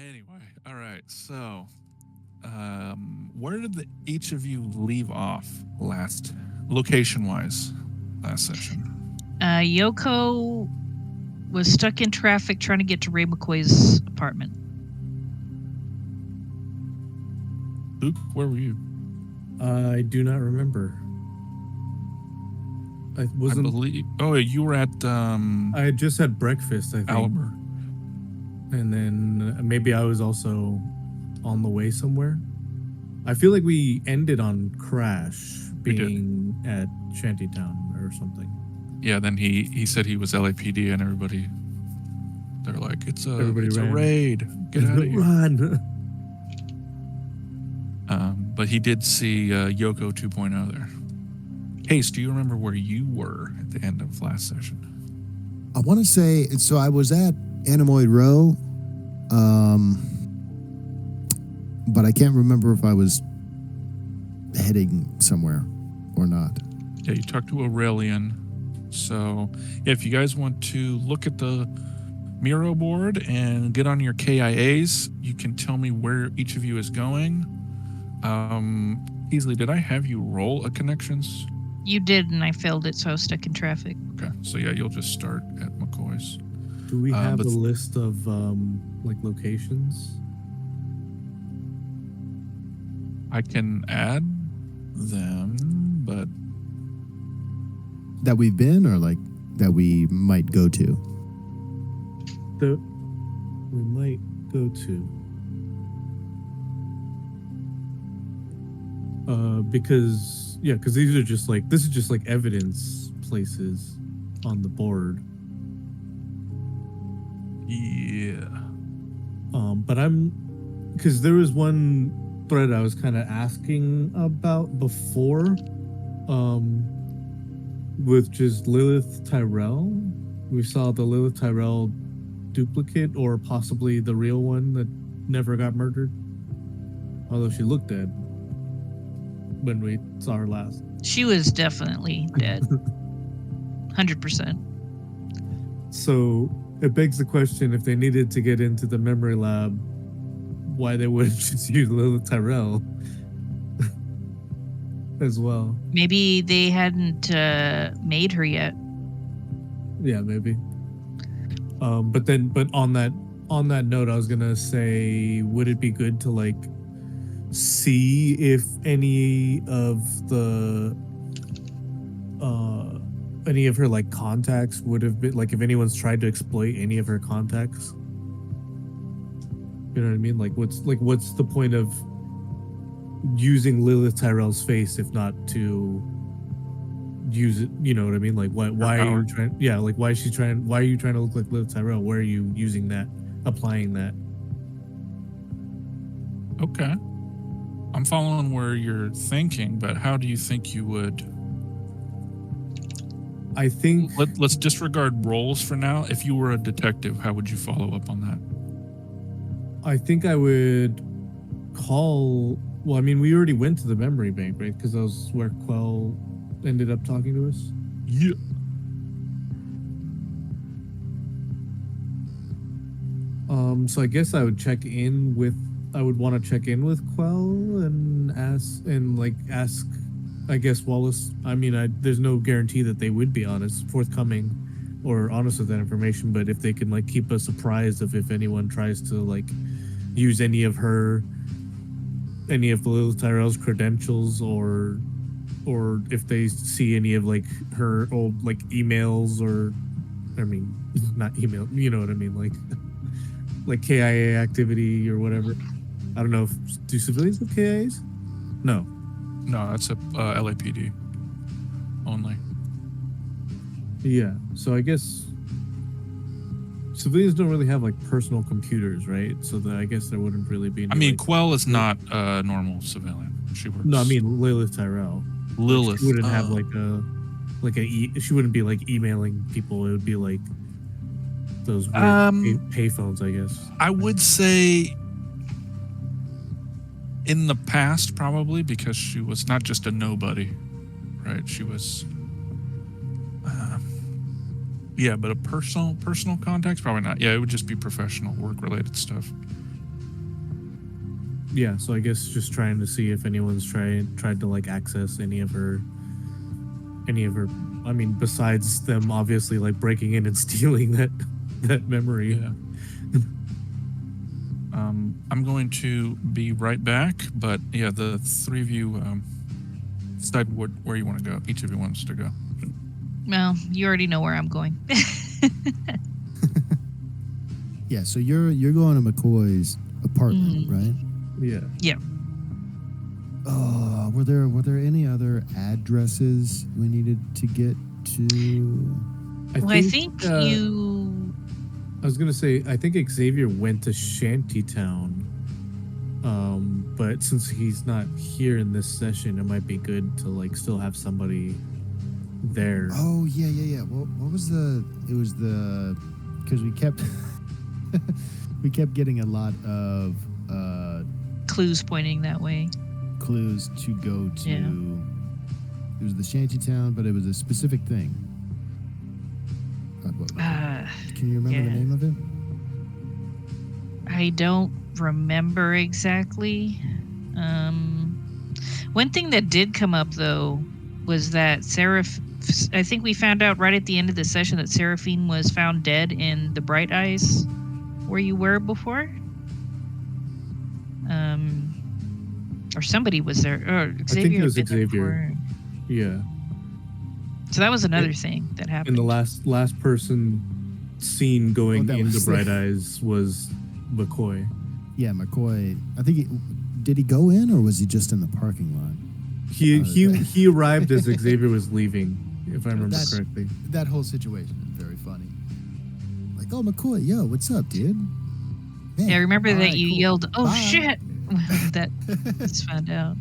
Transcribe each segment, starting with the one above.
Anyway, all right. So, where did each of you leave off last, location-wise, last session? Yoko was stuck in traffic trying to get to Ray McCoy's apartment. Luke, where were you? I do not remember. I I wasn't. believe. Oh, you were at I had just had breakfast, I think, Albert. and then maybe I was also on the way somewhere. I feel like we ended on Crash We did. being at Shantytown or something. Yeah. Then he said he was LAPD, and everybody. They're like, it's a Everybody it's a ran. raid. Get out of here. Run! But he did see Yoko 2.0 there. Case, do you remember where you were at the end of last session? I want to say, so I was at Anemoid Row, but I can't remember if I was heading somewhere or not. Yeah, you talked to Aurelian. So, yeah, if you guys want to look at the Miro board and get on your KIAs, you can tell me where each of you is going. Easily, did I have you roll a connections? You did, and I failed it, so I was stuck in traffic. Okay, so yeah, you'll just start at McCoy's. Do we have but- a list of like locations? I can add them, but That we've been, or like that we might go to? That we might go to. Because these are just like, this is just like evidence places on the board. yeah. But because there was one thread I was kind of asking about before, with just Lilith Tyrell. We saw the Lilith Tyrell duplicate, or possibly the real one that never got murdered, although she looked dead when we saw her last. She was definitely dead. 100%. So it begs the question, if they needed to get into the memory lab, why they wouldn't just use Lilith Tyrell as well. Maybe they hadn't made her yet. Yeah, maybe. But on that note, I was gonna say, would it be good to like see if any of her like contacts would have been, like, if anyone's tried to exploit any of her contacts? You know what I mean? Like, what's the point of using Lilith Tyrell's face if not to use it? You know what I mean? Like, why are you trying? Yeah, like, why are you trying to look like Lilith Tyrell? Where are you using that, applying that? Okay. I'm following where you're thinking, but how do you think you would? I think Let's disregard roles for now. If you were a detective, how would you follow up on that? I think I would call. Well, I mean, we already went to the memory bank, right? Because that was where Quell ended up talking to us. Yeah. So I guess I would I would want to check in with Quell and ask, I guess, Wallace. I mean, there's no guarantee that they would be forthcoming or honest with that information, but if they can like keep us apprised of if anyone tries to like use any of Lilith Tyrell's credentials, or if they see any of like her old like emails, or I mean, not email, you know what I mean, like KIA activity or whatever. I don't know do civilians have KIAs? No. No, that's a LAPD only. Yeah. So I guess civilians don't really have like personal computers, right? So that I guess there wouldn't really be any, I mean, like, Quell is not a normal civilian. She works. no, I mean Lilith Tyrell. Lilith. She wouldn't have she wouldn't be like emailing people. It would be like those weird pay phones, I guess. I would say in the past, probably, because she was not just a nobody, right? She was, yeah, but a personal contacts, probably not. Yeah, it would just be professional, work-related stuff. Yeah, so I guess just trying to see if anyone's tried to like access any of her. I mean, besides them obviously like breaking in and stealing that memory. Yeah. I'm going to be right back, but yeah, the three of you decide where you want to go. Each of you wants to go. Well, you already know where I'm going. Yeah, so you're going to McCoy's apartment, right? Yeah. Oh, were there any other addresses we needed to get to? I think you. I was gonna say I think Xavier went to Shantytown, but since he's not here in this session, it might be good to like still have somebody there. Oh yeah. What was the? It was the because we kept we kept getting a lot of Clues pointing that way. clues to go to. Yeah. It was the Shantytown, but it was a specific thing. Can you remember the yeah. name of it? I don't remember exactly. One thing that did come up though was that I think we found out right at the end of the session that Seraphine was found dead in the Bright Eyes where you were before. Or somebody was there. Or Xavier. I think it was had been there Xavier. before. Yeah. So that was another thing that happened. And the last person seen going that into was- Bright Eyes was McCoy. Yeah, McCoy. I think did he go in or was he just in the parking lot? He arrived as Xavier was leaving, if I remember That's- correctly. That whole situation is very funny. Like, oh McCoy, yo, what's up, dude? Man, Yeah, I remember all that right, you cool. yelled, "Oh Bye." shit!" That was found out.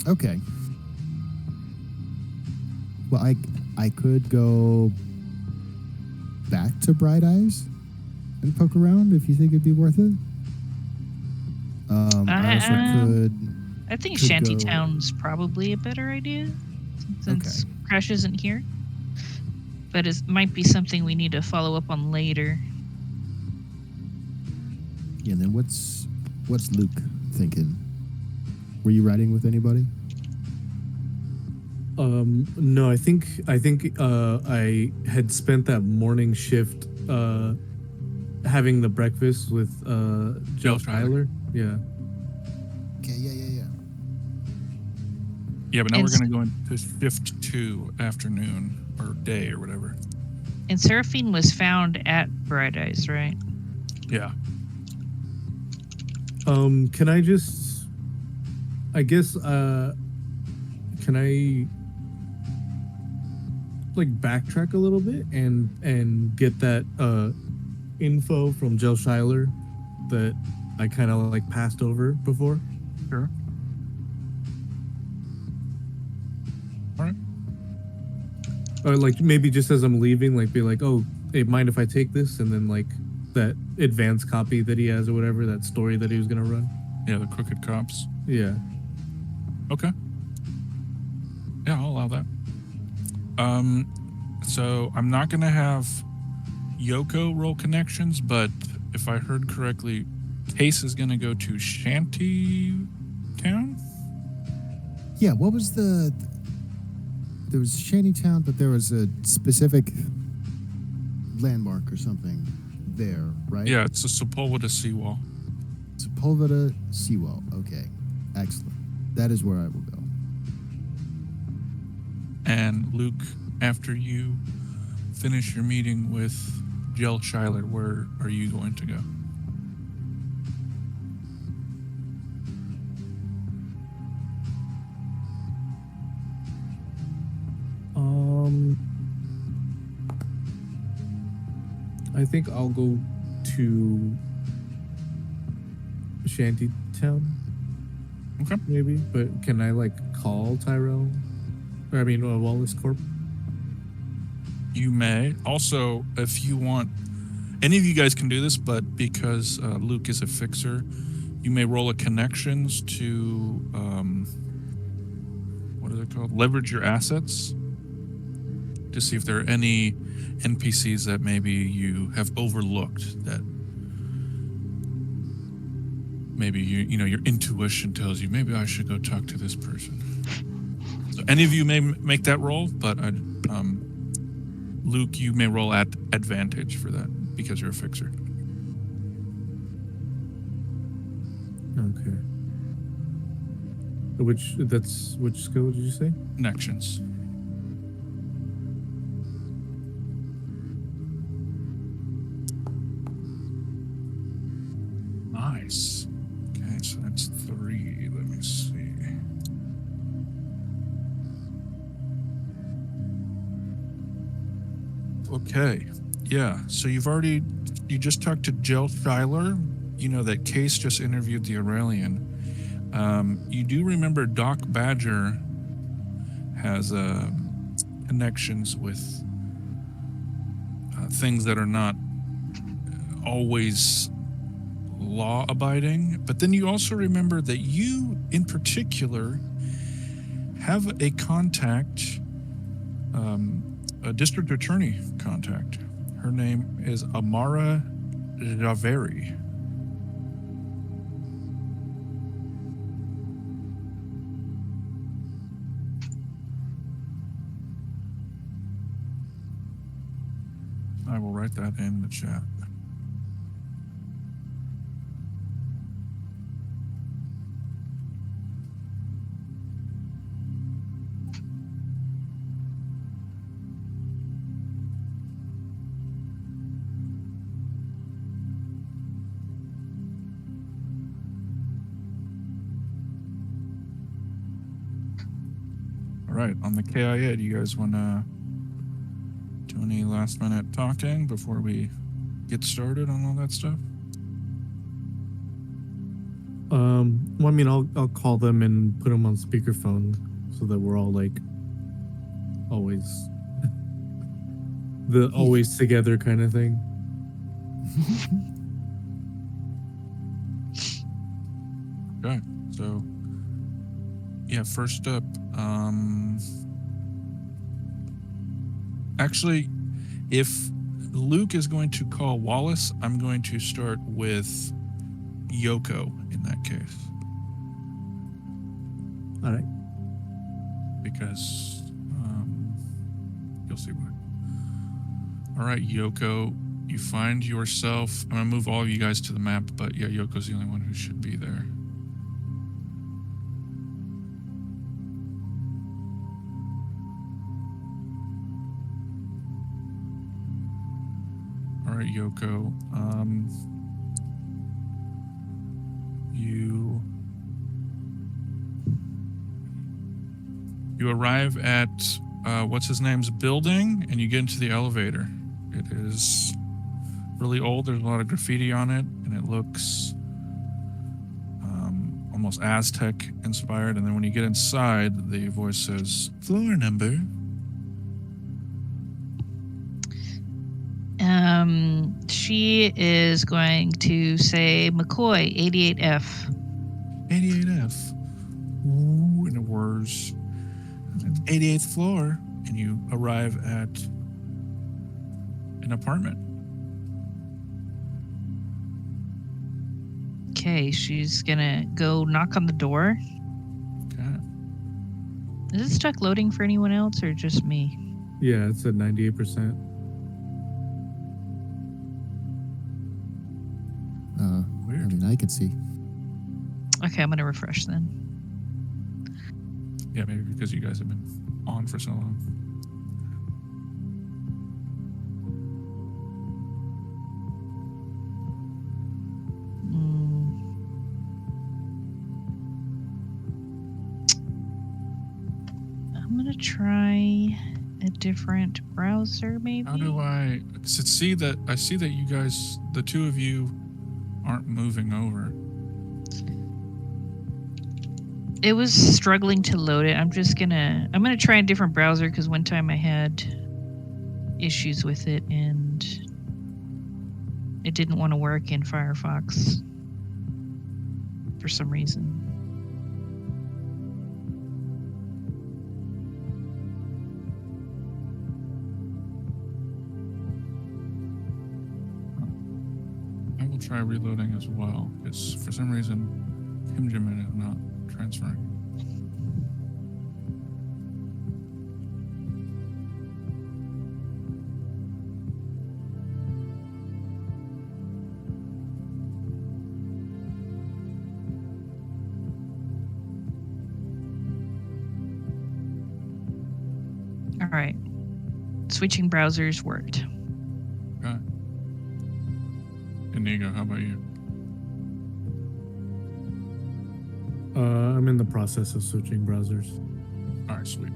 Okay. Well, I could go back to Bright Eyes and poke around if you think it'd be worth it. I also could. I think Could go- Shantytown's probably a better idea since Crash isn't here. But it might be something we need to follow up on later. Yeah, and then what's Luke thinking? Were you riding with anybody? No, I think I had spent that morning shift having the breakfast with Jill Tyler. Tyler. Yeah. Okay, yeah. Yeah, but now And we're going to go into shift 2 afternoon or day or whatever. And Seraphine was found at Bright Eyes, right? Yeah. Can I just I guess can I like backtrack a little bit and get that info from Jill Schuyler that I kind of like passed over before? Sure. All right. Or like maybe just as I'm leaving, like be like, oh, hey, mind if I take this? And then like that advanced copy that he has or whatever, that story that he was gonna run. Yeah, the crooked cops. Yeah. Okay. Yeah, I'll allow that. So I'm not going to have Yoko roll connections, but if I heard correctly, Case is going to go to Shantytown? Yeah, what was there was Shantytown, but there was a specific landmark or something there, right? Yeah, it's a Sepulveda seawall. Sepulveda Seawall. Okay, excellent. That is where I will go. And Luke, after you finish your meeting with Jill Schuyler, where are you going to go? I think I'll go to Shantytown. Okay. Maybe, but can I like call Tyrell? Or I mean, Wallace Corp. You may. Also, if you want, any of you guys can do this, but because Luke is a fixer, you may roll a connections to, what are they called? Leverage your assets to see if there are any NPCs that maybe you have overlooked that maybe your intuition tells you maybe I should go talk to this person. So any of you may make that roll, but Luke, you may roll at advantage for that because you're a fixer. Okay. Which skill did you say? Connections. Nice. Okay, so that's 3. Let me see. Okay. Yeah. So you just talked to Jill Schuyler. You know that Case just interviewed the Aurelian. You do remember Doc Badger has connections with things that are not always law abiding, but then you also remember that you in particular have a contact, a district attorney contact. Her name is Amara Javeri. I will write that in the chat. All right, on the KIA, do you guys want to do any last minute talking before we get started on all that stuff? Well, I mean, I'll call them and put them on speakerphone so that we're all like always always together kind of thing. Okay, so yeah, first up, actually, if Luke is going to call Wallace, I'm going to start with Yoko in that case. All right. Because you'll see why. All right, Yoko, you find yourself. I'm gonna move all of you guys to the map, but yeah, Yoko's the only one who should be there. All right, Yoko. You arrive at what's his name's building, and you get into the elevator. It is really old. There's a lot of graffiti on it, and it looks almost Aztec inspired. And then when you get inside, the voice says, "Floor number." She is going to say McCoy 88F. 88F. Ooh, and it whirs. It's 88th floor, and you arrive at an apartment. Okay, she's gonna go knock on the door. Okay. Is it stuck loading for anyone else or just me? Yeah, it's at 98%. I Weird. mean, I could see. Okay, I'm gonna refresh then. Yeah, maybe because you guys have been on for so long. I'm gonna try a different browser, maybe. How do I see that? I see that you guys, the two of you, aren't moving over. It was struggling to load it. I'm gonna try a different browser because one time I had issues with it and it didn't want to work in Firefox for some reason. I will We'll try reloading as well, because for some reason, Kimjamin is not transferring. All right. Switching browsers worked. Okay. Inigo, how about you? I'm in the process of switching browsers. All right, sweet.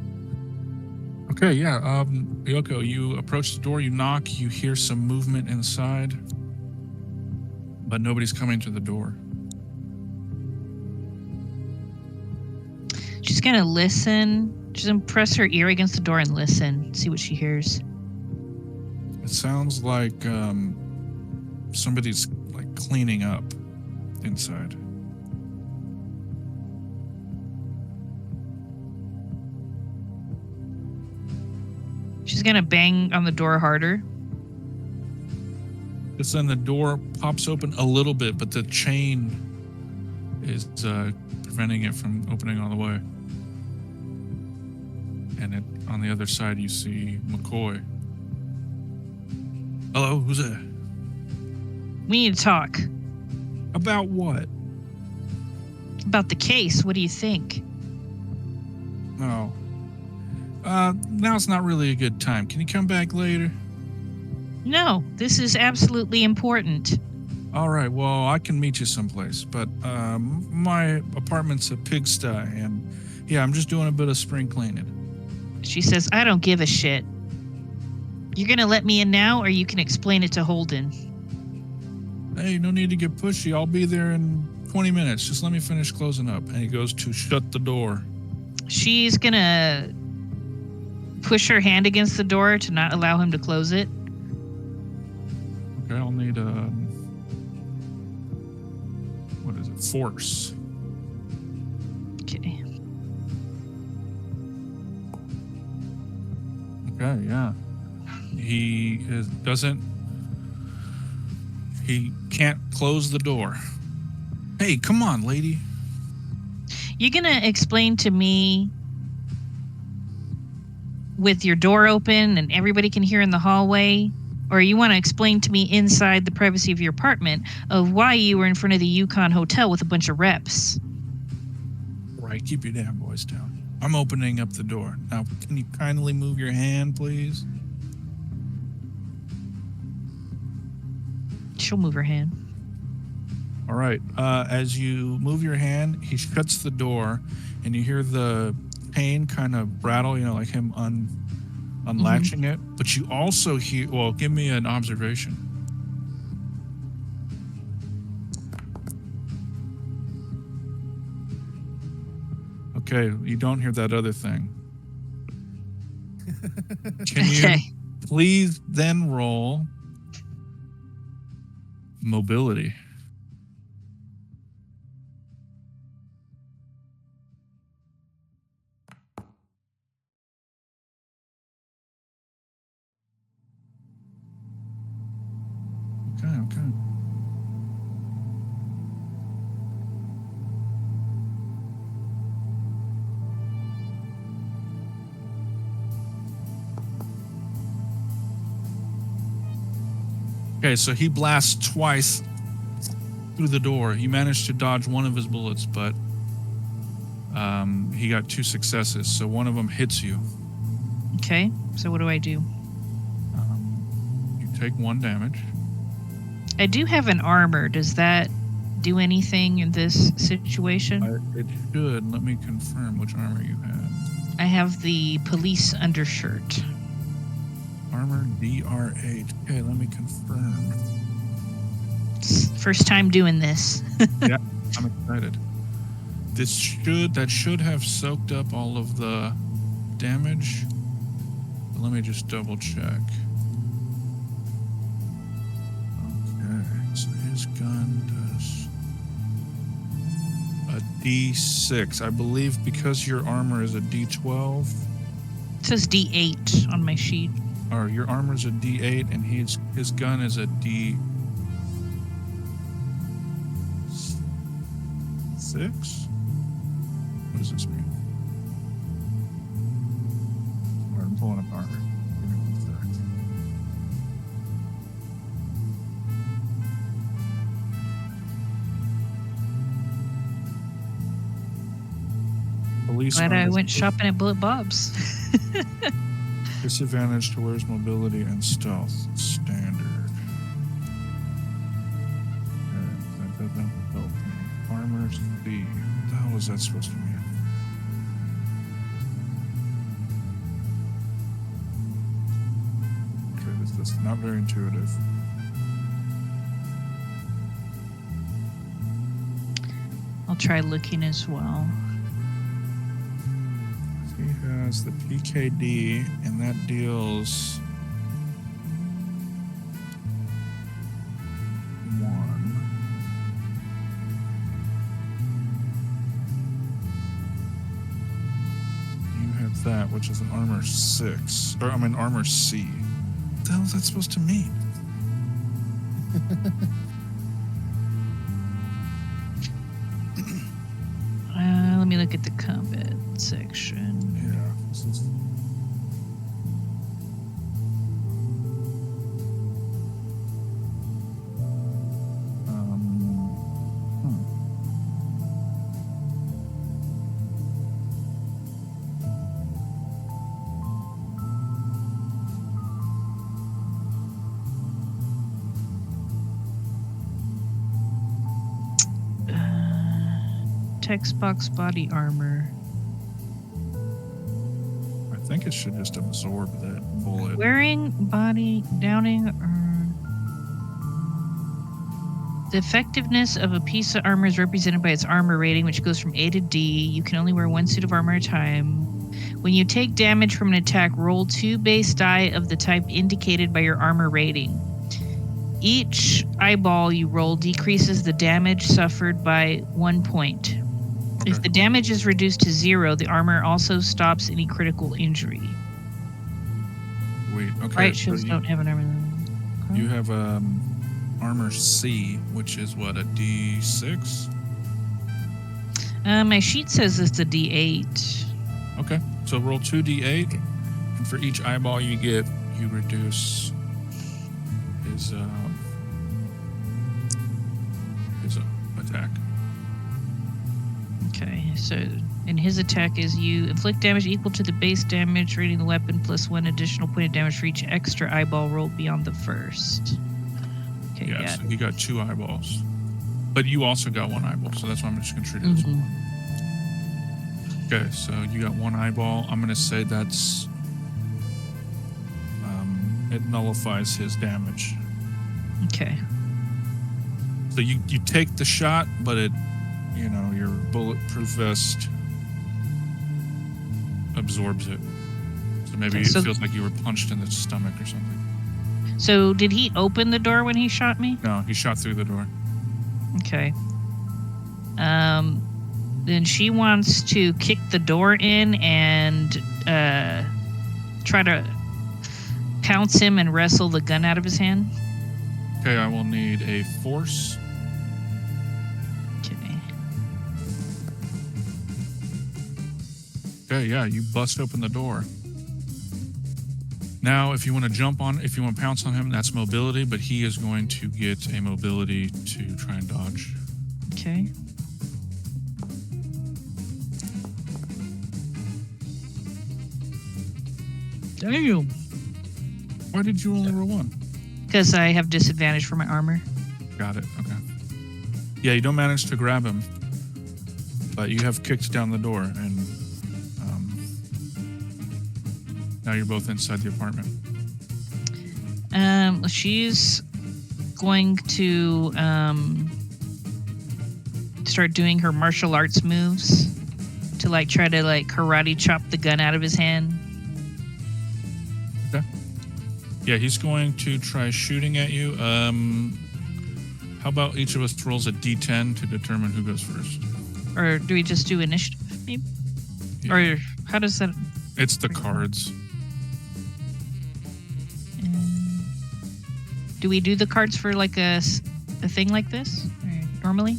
Okay, yeah. Yoko, you approach the door, you knock, you hear some movement inside, but nobody's coming to the door. She's going to listen. She's going to press her ear against the door and listen, see what she hears. It sounds like somebody's like cleaning up inside. She's going to bang on the door harder. Just then the door pops open a little bit, but the chain is preventing it from opening all the way. And on the other side, you see McCoy. Hello, who's that? We need to talk About what? about the case. What do you think? Oh. Now's not really a good time. Can you come back later? No, this is absolutely important. All right, well, I can meet you someplace, but my apartment's a pigsty, and yeah, I'm just doing a bit of spring cleaning. She says, I don't give a shit. You're going to let me in now, or you can explain it to Holden. Hey, no need to get pushy. I'll be there in 20 minutes. Just let me finish closing up. And he goes to shut the door. She's going to push her hand against the door to not allow him to close it. Okay, I'll need what is it? Force. Okay. Okay, yeah. He can't close the door. Hey, come on, lady. You're going to explain to me with your door open and everybody can hear in the hallway, or you want to explain to me inside the privacy of your apartment of why you were in front of the Yukon Hotel with a bunch of reps. Right, keep your damn voice down. I'm opening up the door. Now, can you kindly move your hand, please? She'll move her hand. All right. As you move your hand, he shuts the door, and you hear the chain kind of rattle, like him unlatching it. But you also hear, well, give me an observation. Okay, you don't hear that other thing. Can you Okay. please then roll mobility? Okay. Okay, so he blasts twice through the door. He managed to dodge one of his bullets, but he got 2 successes, so one of them hits you. Okay, so what do I do? You take 1 damage. I do have an armor. Does that do anything in this situation? It should. Let me confirm which armor you have. I have the police undershirt. Armor DR8. Okay, let me confirm. First time doing this. Yeah, I'm excited. That should have soaked up all of the damage. But let me just double check. Okay, so his gun does a D6. I believe because your armor is a D12, It says D8 on my sheet. or your armor's a D8 and his gun is a D. 6? What does this mean? All right, I'm pulling up armor. Give me 1 sec. Police Glad I armor. went shopping at Bullet Bob's. Disadvantage to where's mobility and stealth. Standard. That doesn't help me. Armor C. What the hell is that supposed to mean? Okay, this is not very intuitive. I'll try looking as well. He has the PKD, and that deals 1. You have that, which is an armor 6. Or, I mean, armor C. What the hell is that supposed to mean? Let me look at the combat section. Yeah, this is. Text box body armor. I think it should just absorb that bullet. Wearing body downing or the effectiveness of a piece of armor is represented by its armor rating, which goes from A to D. You can only wear 1 suit of armor at a time. When you take damage from an attack, roll 2 base die of the type indicated by your armor rating. Each eyeball you roll decreases the damage suffered by 1 point. If Okay. the damage is reduced to 0, the armor also stops any critical injury. Wait, okay. Right, so shields don't have an armor. you have armor C, which is what, a D6? My sheet says it's a D8. Okay, so roll 2d8, and for each eyeball you get, you reduce his attack. Okay, so and his attack is you inflict damage equal to the base damage rating of the weapon plus 1 additional point of damage for each extra eyeball rolled beyond the first. Okay, Yeah, got so he got 2 eyeballs, but you also got 1 eyeball, so that's why I'm just gonna treat it as Mhm. 1. Okay, so you got 1 eyeball. I'm gonna say that's it nullifies his damage. Okay. So you take the shot, but it, your bulletproof vest absorbs it. So maybe Okay, so- it feels like you were punched in the stomach or something. So did he open the door when he shot me? No, he shot through the door. Okay. Then she wants to kick the door in and try to pounce him and wrestle the gun out of his hand. Okay, I will need a force. Okay. Okay, yeah, you bust open the door. Now, if you want to pounce on him, that's mobility, but he is going to get a mobility to try and dodge. Okay. Damn. Why did you only roll 1? Because I have disadvantage for my armor. Got it, okay. Yeah, you don't manage to grab him, but you have kicked down the door, and now you're both inside the apartment. She's going to start doing her martial arts moves to try to karate chop the gun out of his hand. Yeah, he's going to try shooting at you. How about each of us rolls a d10 to determine who goes first? Or do we just do initiative, maybe? Yeah. Or how does that... It's the cards. Do we do the cards for a thing like this? Or normally?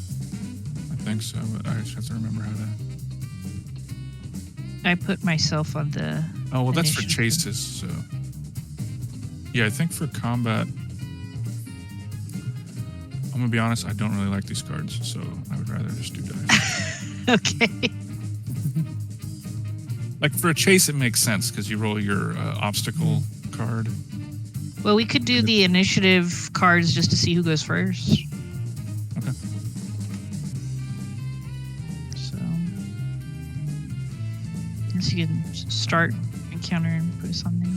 I think so. But I just have to remember how to. I put myself on the. Oh, well, that's for initiative. chases. So, yeah, I think for combat, I'm gonna be honest. I don't really like these cards, so I would rather just do dice. Okay. Like for a chase, it makes sense because you roll your obstacle card. Well, we could do the initiative cards just to see who goes first. Okay. So, unless you can start encounter and put us on there.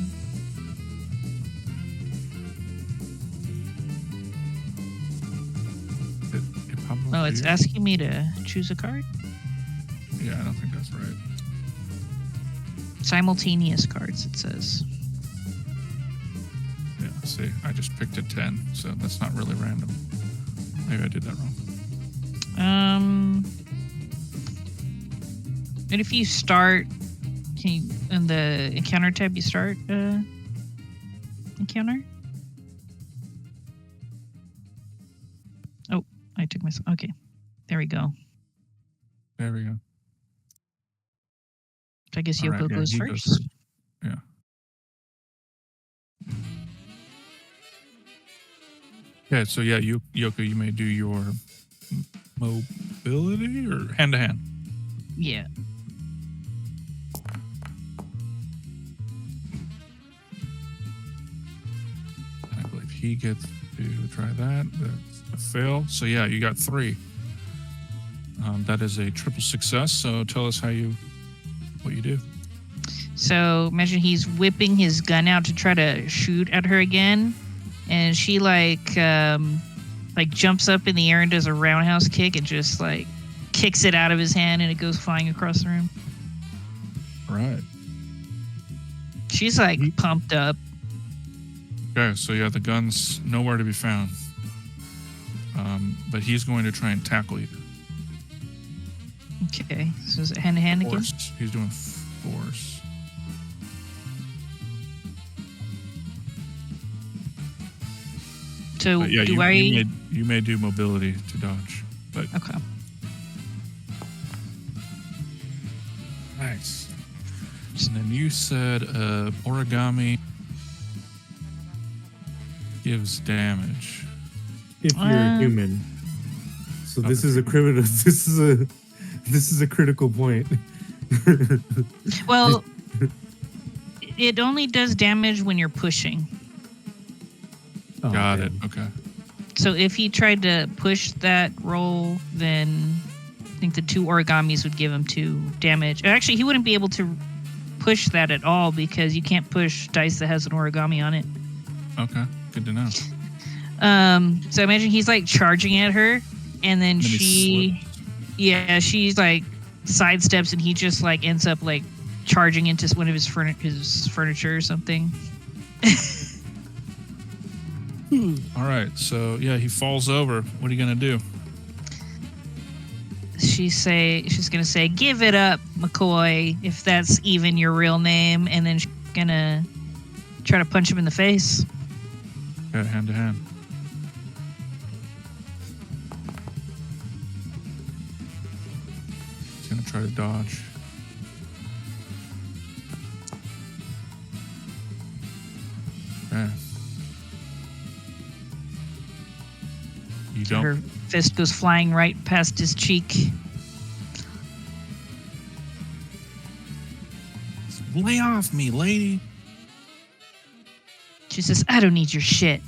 It popped up Oh, for it's you? asking me to choose a card. Yeah, I don't think that's right. Simultaneous cards, it says. Yeah, see, I just picked a 10, so that's not really random. Maybe I did that wrong. And if you start, can you, in the encounter tab, you start encounter? Oh, I took myself. Okay, there we go. There we go. I guess All Yoko right, yeah, goes he first. goes first. Yeah. Yeah, so yeah, Yoko, you may do your mobility or hand to hand. Yeah. And I believe he gets to try that. That's a fail. So yeah, you got 3. That is a triple success. So tell us what you do. So imagine he's whipping his gun out to try to shoot at her again, and she like jumps up in the air and does a roundhouse kick and just like kicks it out of his hand and it goes flying across the room. Right. She's like pumped up. Okay, so yeah, the gun's nowhere to be found. But he's going to try and tackle you. Okay, so is it hand to hand again? Force. He's doing force. So But yeah, do you may do mobility to dodge. But Okay. nice. And then you said origami gives damage. If you're human. So this is a criminal. This is a critical point. Well, it only does damage when you're pushing. Oh, Got damn. it. Okay. So if he tried to push that roll, then I think the 2 origamis would give him 2 damage. Actually, he wouldn't be able to push that at all because you can't push dice that has an origami on it. Okay. Good to know. So imagine he's like charging at her, and then And then he slips. she's like sidesteps, and he just like ends up like charging into one of his furniture or something. All right. So yeah, he falls over. What are you gonna do? She's gonna say, "Give it up, McCoy, if that's even your real name," and then she's gonna try to punch him in the face. Okay, hand to hand. He's gonna try to dodge. Okay. You don't. Her fist goes flying right past his cheek. Lay off me, lady. She says, "I don't need your shit.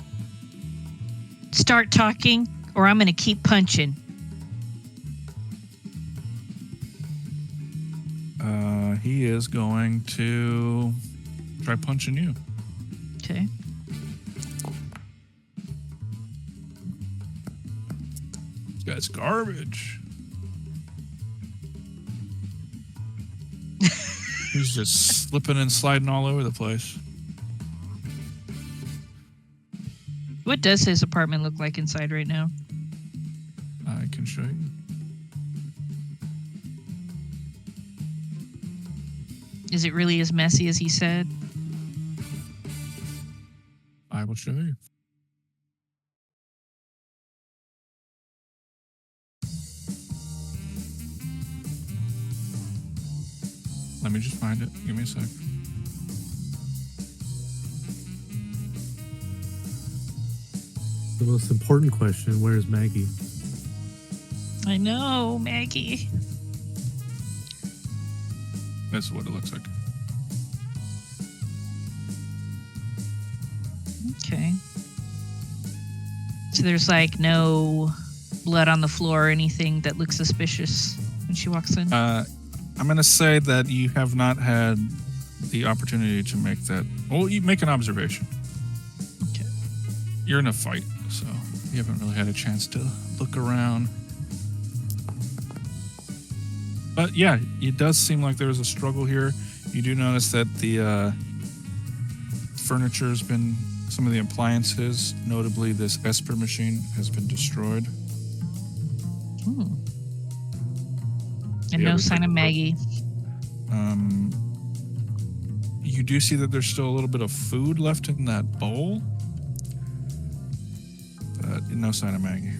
Start talking, or I'm gonna keep punching." He is going to try punching you. Okay. This guy's garbage. He's just slipping and sliding all over the place. What does his apartment look like inside right now? I can show you. Is it really as messy as he said? I will show you. Let me just find it. Give me a sec. The most important question: where's Maggie? I know, Maggie. This is what it looks like. Okay. So there's like no blood on the floor or anything that looks suspicious when she walks in. I'm going to say that you have not had the opportunity to make that. Well, you make an observation. Okay. You're in a fight, so you haven't really had a chance to look around. But yeah, it does seem like there's a struggle here. You do notice that the furniture's been, some of the appliances, notably this Esper machine, has been destroyed. Hmm. And Yeah, no we sign took of a- Maggie. You do see that there's still a little bit of food left in that bowl, but no sign of Maggie.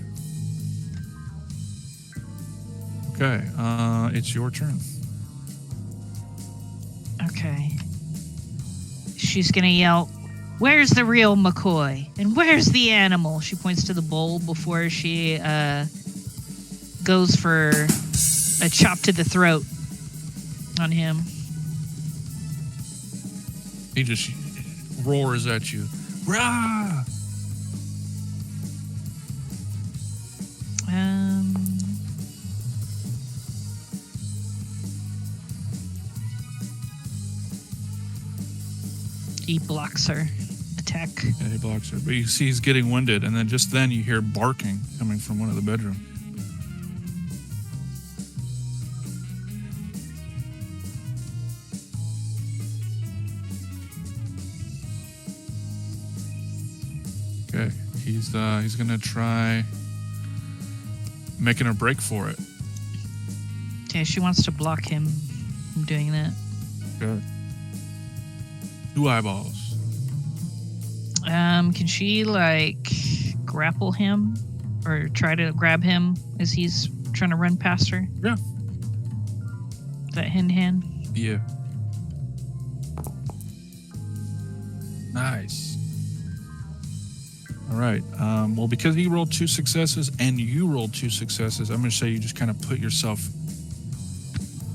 Okay, it's your turn. Okay. She's gonna yell, "Where's the real McCoy? And where's the animal?" She points to the bowl before she goes for a chop to the throat on him. He just roars at you. Rah! He blocks her attack. Yeah, he blocks her. But you see he's getting winded, and then just then you hear barking coming from one of the bedrooms. Okay, he's gonna try making a break for it. Okay, she wants to block him from doing that. Good. 2 eyeballs. Can she like grapple him or try to grab him as he's trying to run past her? Yeah. Is that hand? Yeah. Nice. All right. Well, because he rolled 2 successes and you rolled 2 successes, I'm going to say you just kind of put yourself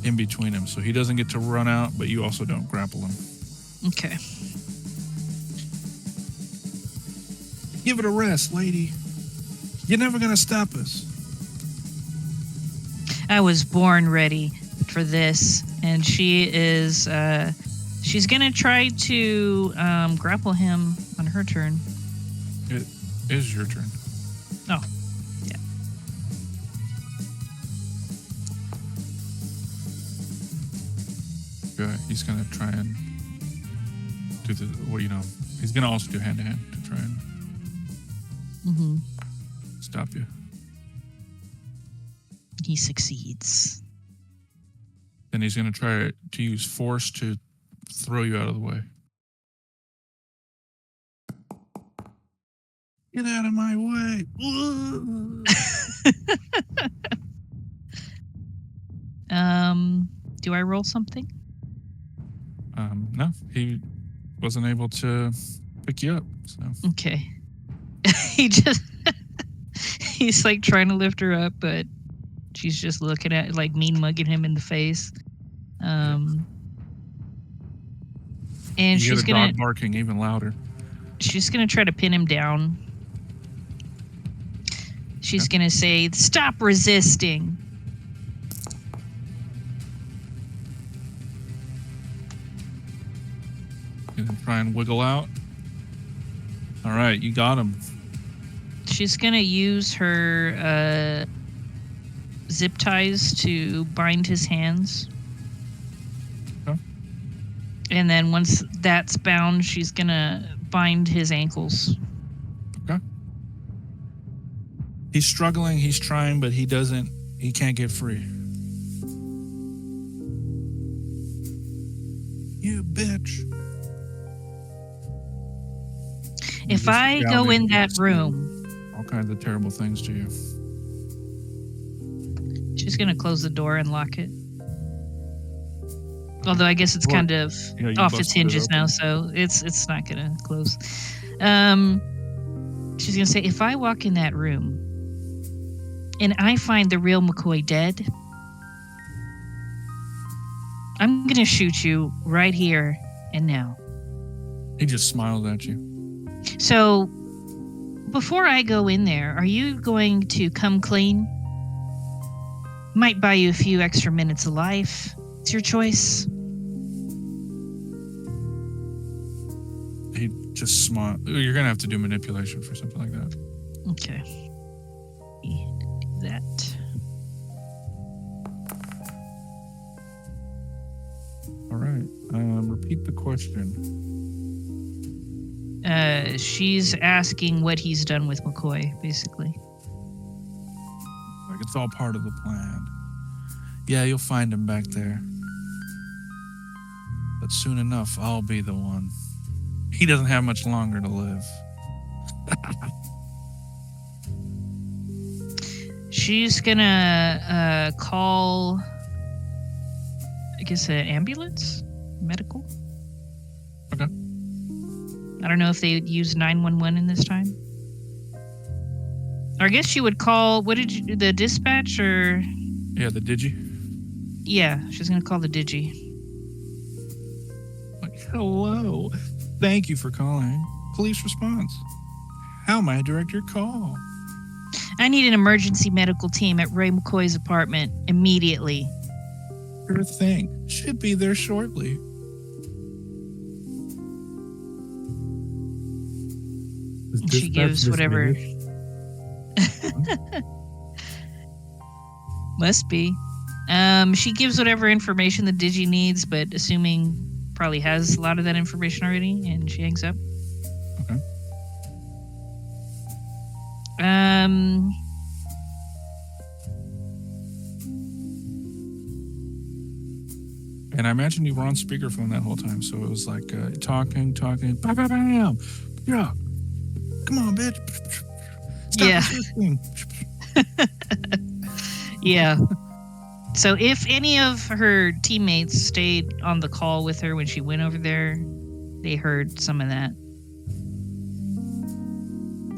in between him, so he doesn't get to run out, but you also don't grapple him. Okay. Give it a rest, lady. You're never going to stop us. I was born ready for this, and she is. She's gonna try to grapple him on her turn. It is your turn. Oh, yeah. Good. He's going to try and do the, well, you know, he's going to also do hand to hand to try and Mm-hmm. stop you. He succeeds. Then he's going to try to use force to throw you out of the way. Get out of my way. Do I roll something? No, he wasn't able to pick you up. So Okay. He's like trying to lift her up, but she's just looking at, like, mean mugging him in the face. And you she's hear the gonna dog barking even louder. try to pin him down. She's gonna say, "Stop resisting." You can try and wiggle out. All right, you got him. She's gonna use her zip ties to bind his hands. Okay. And then once that's bound, she's gonna bind his ankles. Okay. He's struggling. He's trying, but he can't get free. You bitch. If Just I go shouting in that room, all kinds of terrible things to you. she's gonna close the door and lock it. Although I guess it's Well, kind of Yeah, you off its busted it hinges now, open. so it's not gonna close. She's gonna say, if I walk in that room and I find the real McCoy dead, I'm gonna shoot you right here and now. He just smiled at you. So before I go in there, are you going to come clean? Might buy you a few extra minutes of life. It's your choice. He just smiled. You're gonna have to do manipulation for something like that. Okay. Do that. All right. Repeat the question. She's asking what he's done with McCoy, basically. Like it's all part of the plan. Yeah, you'll find him back there. But soon enough, I'll be the one. He doesn't have much longer to live. She's gonna call, I guess, an ambulance? Medical? Okay. I don't know if they use 911 in this time. Or I guess she would call, the dispatch or? Yeah, the digi. Yeah, she's gonna call the digi. Like, hello. Thank you for calling. Police response. How may I direct your call? I need an emergency medical team at Ray McCoy's apartment immediately. Sure thing. Should be there shortly. Is She dispatch gives whatever. diminished? Must be. She gives whatever information the digi needs, but assuming probably has a lot of that information already, and she hangs up. Okay. And I imagine you were on speakerphone that whole time, so it was like talking, bam, bam, bam. Yeah. Come on, bitch. Stop Yeah. resisting. Yeah. So if any of her teammates stayed on the call with her when she went over there, they heard some of that.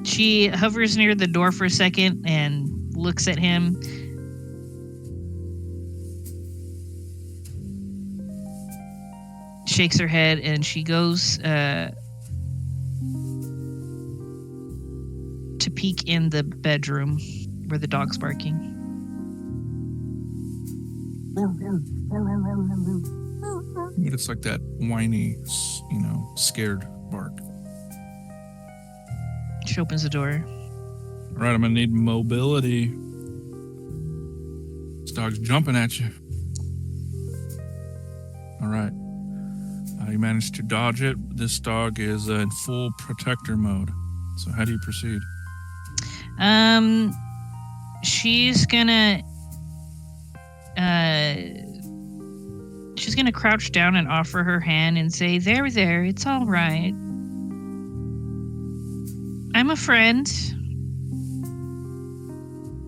She hovers near the door for a second and looks at him. Shakes her head, and she goes to peek in the bedroom where the dog's barking. But it's like that whiny, scared bark. She opens the door. All right, I'm gonna need mobility. This dog's jumping at you. All right. You managed to dodge it. This dog is in full protector mode. So how do you proceed? She's gonna crouch down and offer her hand and say, there, it's all right. I'm a friend.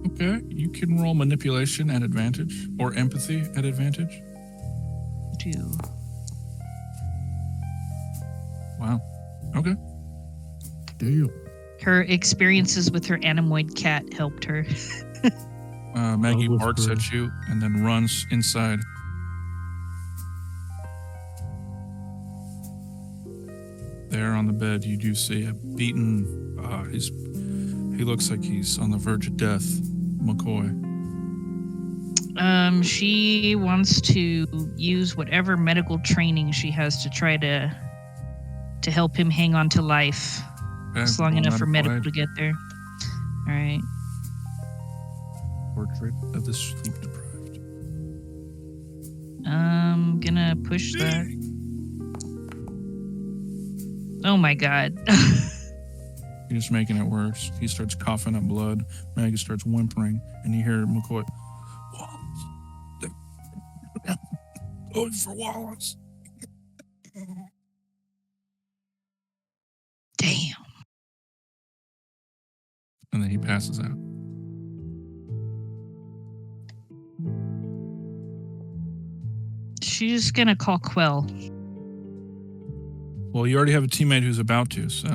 Okay, you can roll manipulation at advantage or empathy at advantage. Do. Wow. Okay. Damn. Her experiences with her animoid cat helped her. Maggie Dog barks whisperer. at you and then runs inside. There on the bed, you do see a beaten. He looks like he's on the verge of death. McCoy. She wants to use whatever medical training she has to try to help him hang on to life. Okay, It's long roll enough that for medical applied. to get there. All right. Portrait of the sleep deprived. I'm gonna push that. Oh my god. You're just making it worse. He starts coughing up blood. Maggie starts whimpering, and you hear McCoy. Wallace. Going for Wallace. Damn. And then he passes out. She's just gonna call Quell. Well, you already have a teammate who's about to, so.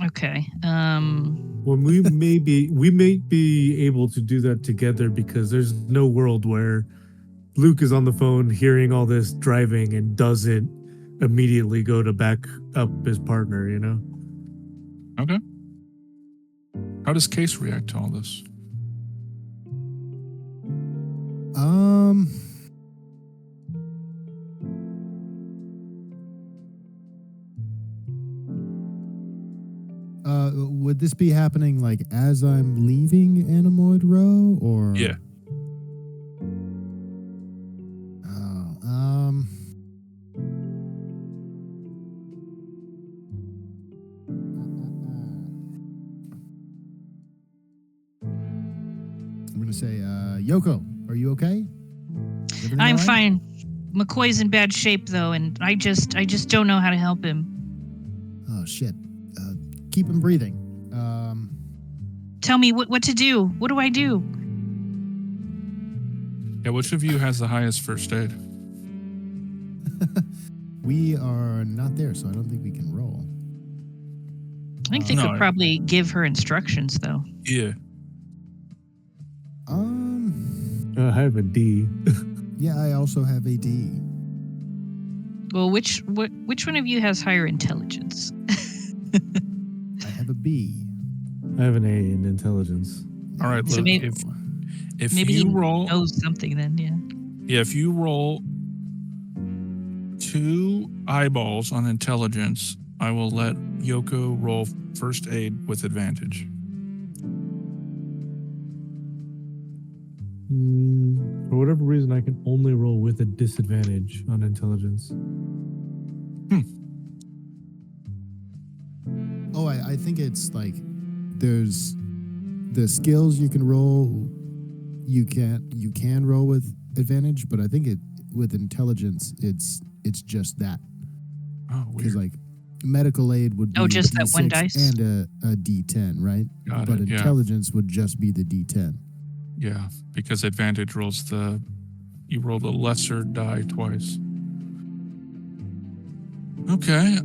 Okay. Well, we may be able to do that together because there's no world where Luke is on the phone hearing all this driving and doesn't immediately go to back up his partner, you know? Okay. How does Case react to all this? Would this be happening like as I'm leaving Animoid Row, or? Yeah. Oh, I'm gonna say, Yoko, are you okay? Everything I'm all right? fine. McCoy's in bad shape though, and I just don't know how to help him. Oh shit. Keep him breathing. Tell me what to do. What do I do? Yeah, which of you has the highest first aid? We are not there, so I don't think we can roll. I think they No, could probably give her instructions though. Yeah. I have a D. Yeah, I also have a D. Well, which one of you has higher intelligence? I have a B. I have an A in intelligence. All right, So look, maybe- if Maybe you he roll, knows something then. Yeah. yeah, if you roll 2 eyeballs on intelligence, I will let Yoko roll first aid with advantage. For whatever reason, I can only roll with a disadvantage on intelligence. Oh, I think it's like there's the skills you can roll. You can roll with advantage, but I think with intelligence it's just that, Oh, because weird. like medical aid would be Oh, a just that one D6 dice? and a D10, right? Got But it, yeah. intelligence would just be the D10. Yeah, because advantage rolls you roll the lesser die twice. Okay,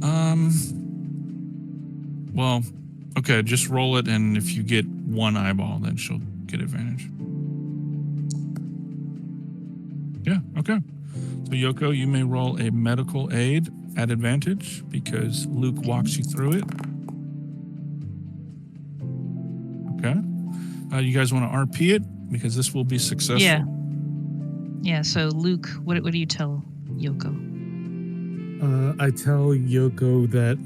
well, okay, just roll it, and if you get 1 eyeball, then she'll get advantage. Yeah, okay. So Yoko, you may roll a medical aid at advantage because Luke walks you through it. Okay. You guys want to RP it because this will be successful. Yeah. Yeah. So Luke, what do you tell Yoko? I tell Yoko that,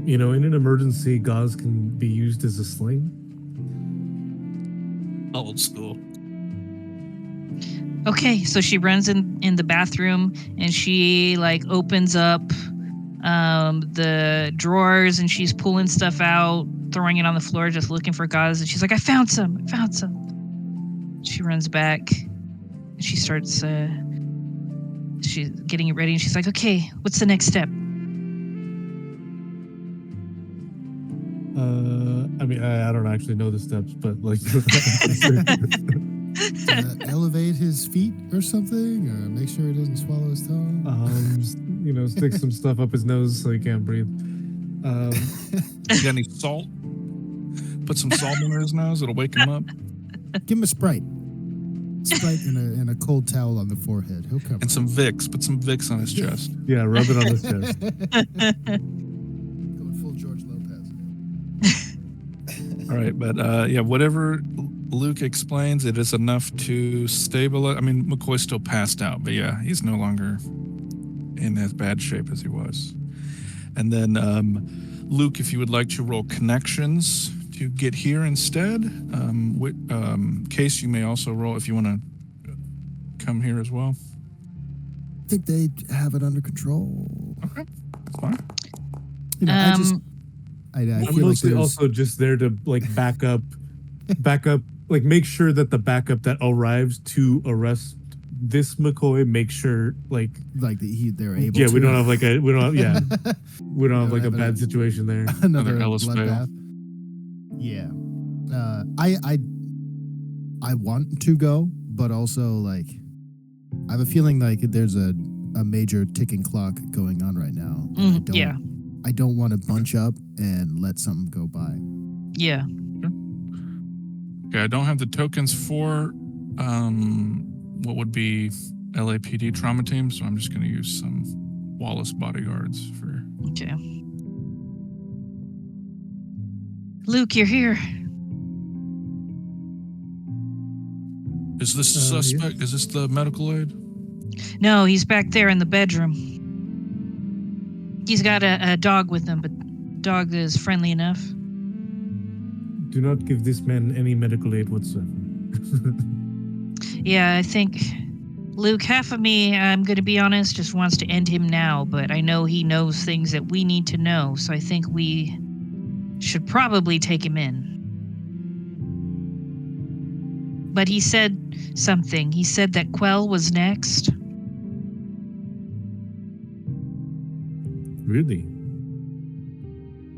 in an emergency, gauze can be used as a sling. Old school. Okay, so she runs in the bathroom and she like opens up the drawers and she's pulling stuff out, throwing it on the floor, just looking for gauze. And she's like, I found some. She runs back and she starts she's getting it ready and she's like, okay, what's the next step? I don't actually know the steps, but like, Elevate his feet or something, or make sure he doesn't swallow his tongue. stick some stuff up his nose so he can't breathe. You got any salt? Put some salt under his nose. It'll wake him up. Give him a Sprite. Sprite and a cold towel on the forehead. He'll cover. And some Vicks. Put some Vicks on his chest. Yeah, rub it on his chest. Going full George Lopez. All right, but whatever Luke explains, it is enough to stabilize. I mean, McCoy's still passed out, but yeah, he's no longer in as bad shape as he was. And then Luke, if you would like to roll connections to get here instead, Case, you may also roll if you want to come here as well. I think they have it under control. Okay, that's fine. I I'm feel like mostly there's also just there to like back up, like make sure that the backup that arrives to arrest this McCoy, make sure like they're able. yeah, to. we don't have like a bad have situation there. another Ellis Vale. bloodbath. Yeah, I want to go, but also like I have a feeling like there's a major ticking clock going on right now. And Yeah. I don't want to bunch up and let something go by. Yeah. Okay, I don't have the tokens for what would be LAPD trauma team, so I'm just going to use some Wallace bodyguards for. Okay. Luke, you're here. Is this the suspect? yes. Is this the medical aid? No, he's back there in the bedroom. He's got a dog with him, but dog is friendly enough. Do not give this man any medical aid whatsoever. Yeah, I think Luke, half of me, I'm going to be honest, just wants to end him now, but I know he knows things that we need to know, so I think we should probably take him in. But he said something. He said that Quell was next. Really?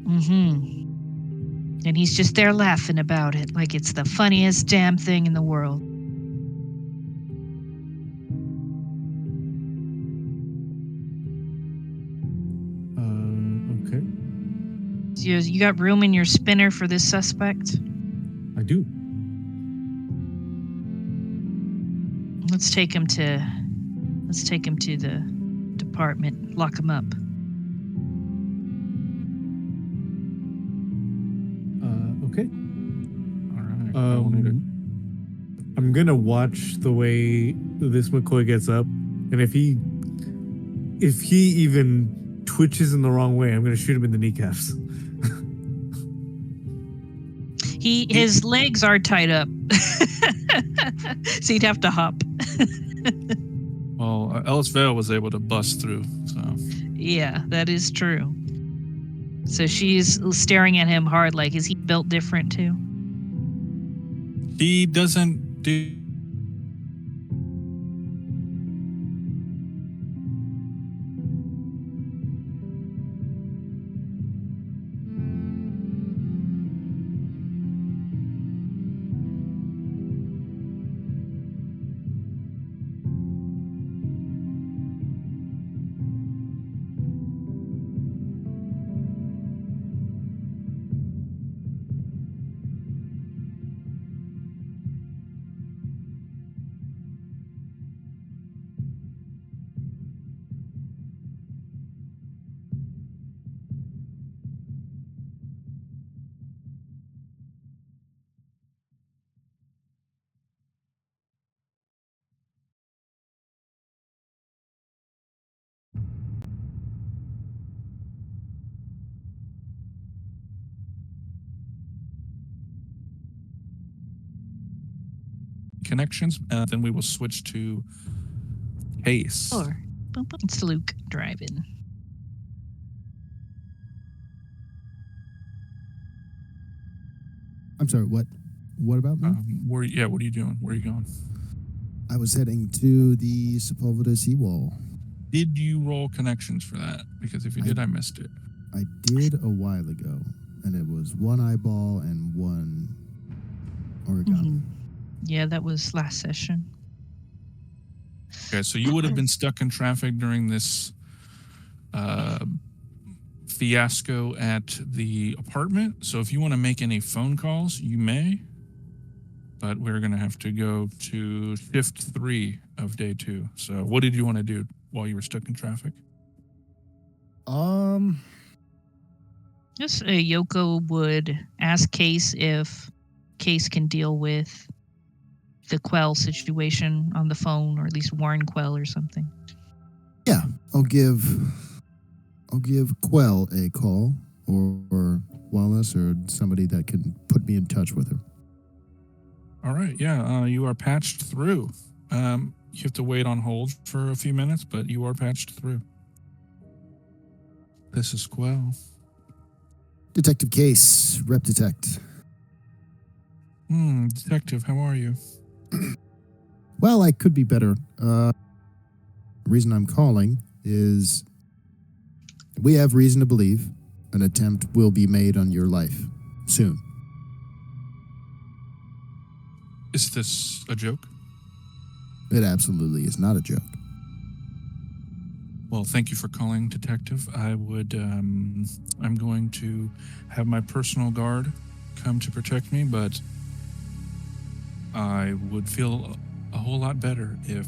Mm-hmm. And he's just there laughing about it like it's the funniest damn thing in the world. Okay. You got room in your spinner for this suspect? I do. Let's take him to the department. Lock him up. Okay. All right. I will need it. I'm gonna watch the way this McCoy gets up, and if he even twitches in the wrong way, I'm gonna shoot him in the kneecaps. His legs are tied up, so he'd have to hop. Well, Ellis Vale was able to bust through, so. Yeah, that is true. So she's staring at him hard, like, is he built different too? He doesn't do. Connections, and then we will switch to Case. Or boom, boom. It's Luke driving. I'm sorry, what? What about me? What are you doing? Where are you going? I was heading to the Sepulveda seawall. Did you roll connections for that? Because if you did, I missed it. I did a while ago, and it was one eyeball and one origami. Yeah, that was last session. Okay, so you would have been stuck in traffic during this fiasco at the apartment. So if you want to make any phone calls, you may. But we're going to have to go to shift 3 of day 2. So what did you want to do while you were stuck in traffic? Just Yoko would ask Case if Case can deal with the Quell situation on the phone, or at least warn Quell or something. Yeah, I'll give Quell a call, or Wallace, or somebody that can put me in touch with her. All right, yeah, you are patched through. You have to wait on hold for a few minutes, but you are patched through. This is Quell. Detective Case, Rep Detect. Detective, how are you? Well, I could be better. The reason I'm calling is we have reason to believe an attempt will be made on your life soon. Is this a joke? It absolutely is not a joke. Well, thank you for calling, Detective. I'm going to have my personal guard come to protect me, but I would feel a whole lot better if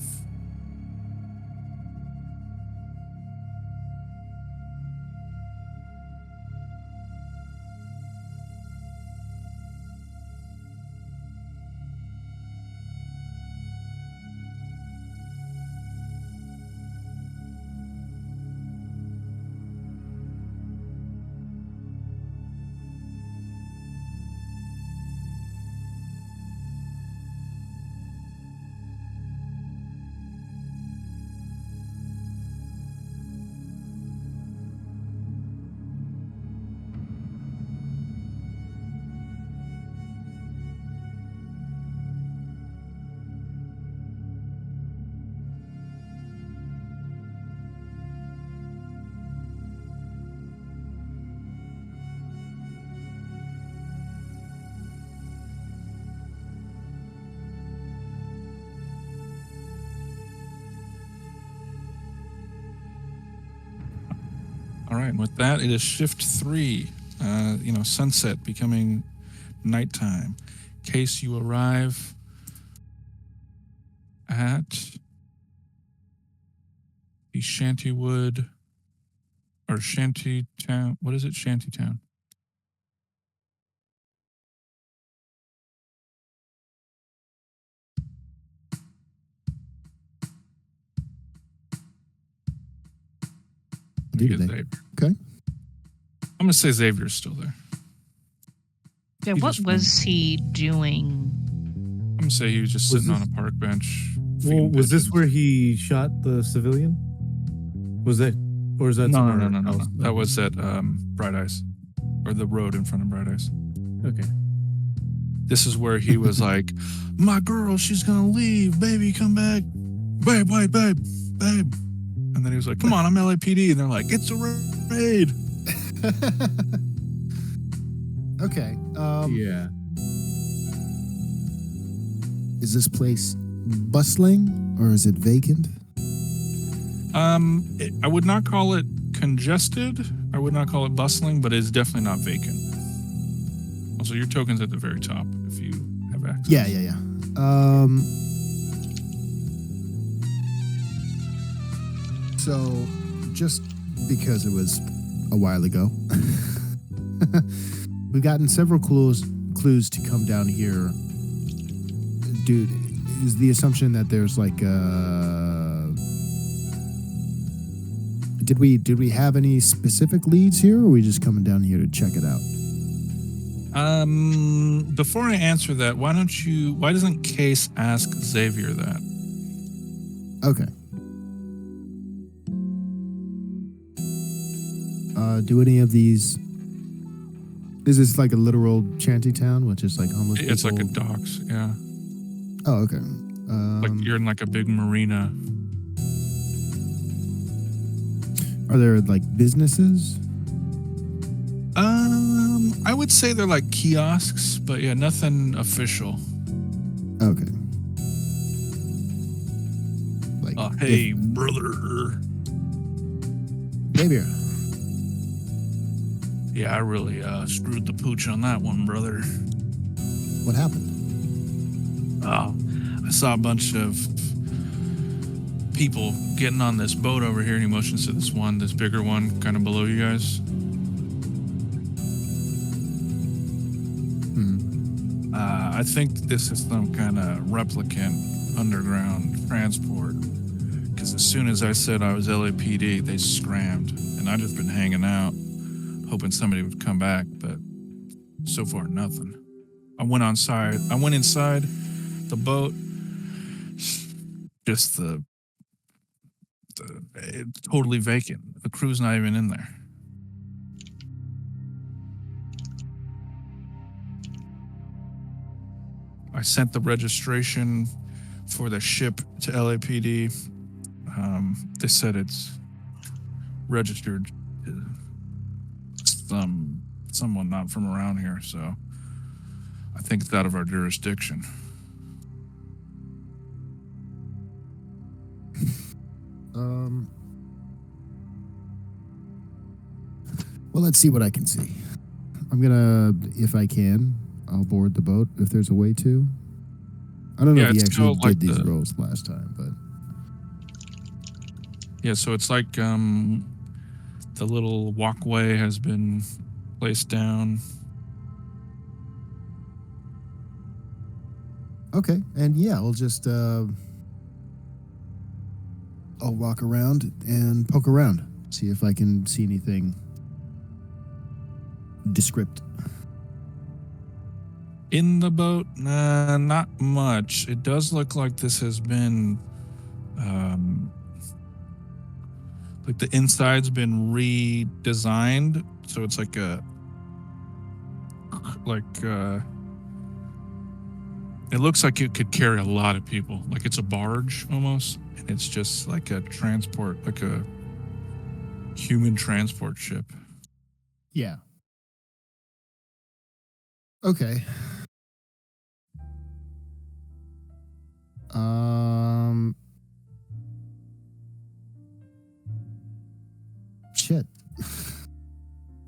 All right, and with that, it is shift 3, sunset becoming nighttime. Case you arrive at the Shantywood or Shantytown. What is it? Shantytown. Do Get they? Xavier. Okay. I'm going to say Xavier's still there. Yeah, He what just was he doing? I'm going to say he was just Was sitting on this- a park bench. Well, feeding was this pigeons. where he shot the civilian? Was that, or is that No, somewhere no. else? That was at Bright Eyes, or the road in front of Bright Eyes. Okay. This is where he was like, "My girl, she's gonna leave. Baby, come back. Babe, wait, babe. And then he was like, "Come on, I'm LAPD," and they're like, "It's a raid." Okay. Yeah. Is this place bustling or is it vacant? I would not call it congested. I would not call it bustling, but it's definitely not vacant. Also, your token's at the very top if you have access. Yeah. So, just because it was a while ago, we've gotten several clues to come down here. Dude, is the assumption that there's like did we have any specific leads here, or are we just coming down here to check it out? Before I answer that, why doesn't Case ask Xavier that? Okay. Do any of these? Is this like a literal shanty town, which is like homeless people? It's like a docks, yeah. Oh, okay. Like you're in like a big marina. Are there like businesses? I would say they're like kiosks, but yeah, nothing official. Okay. Like, Hey, brother. Xavier. Yeah, I really screwed the pooch on that one, brother. What happened? Oh, I saw a bunch of people getting on this boat over here, and he motions to this bigger one, kind of below you guys. I think this is some kind of replicant underground transport. Because as soon as I said I was LAPD, they scrammed, and I just been hanging out, hoping somebody would come back, but so far nothing. I went inside the boat. Just it's totally vacant. The crew's not even in there. I sent the registration for the ship to LAPD. They said it's registered to someone not from around here, so I think it's out of our jurisdiction. Well, let's see what I can see. I'm gonna, if I can, I'll board the boat if there's a way to. I don't know Yeah, if he it's actually still like did these the- rolls last time, but Yeah, so it's like the little walkway has been placed down. okay. And yeah, I'll just I'll walk around and poke around, see if I can see anything descript. In the boat, nah, not much. It does look like this has been, like the inside's been redesigned, so it's like it looks like it could carry a lot of people. Like it's a barge almost, and it's just like a transport, like a human transport ship. Yeah. Okay. Shit.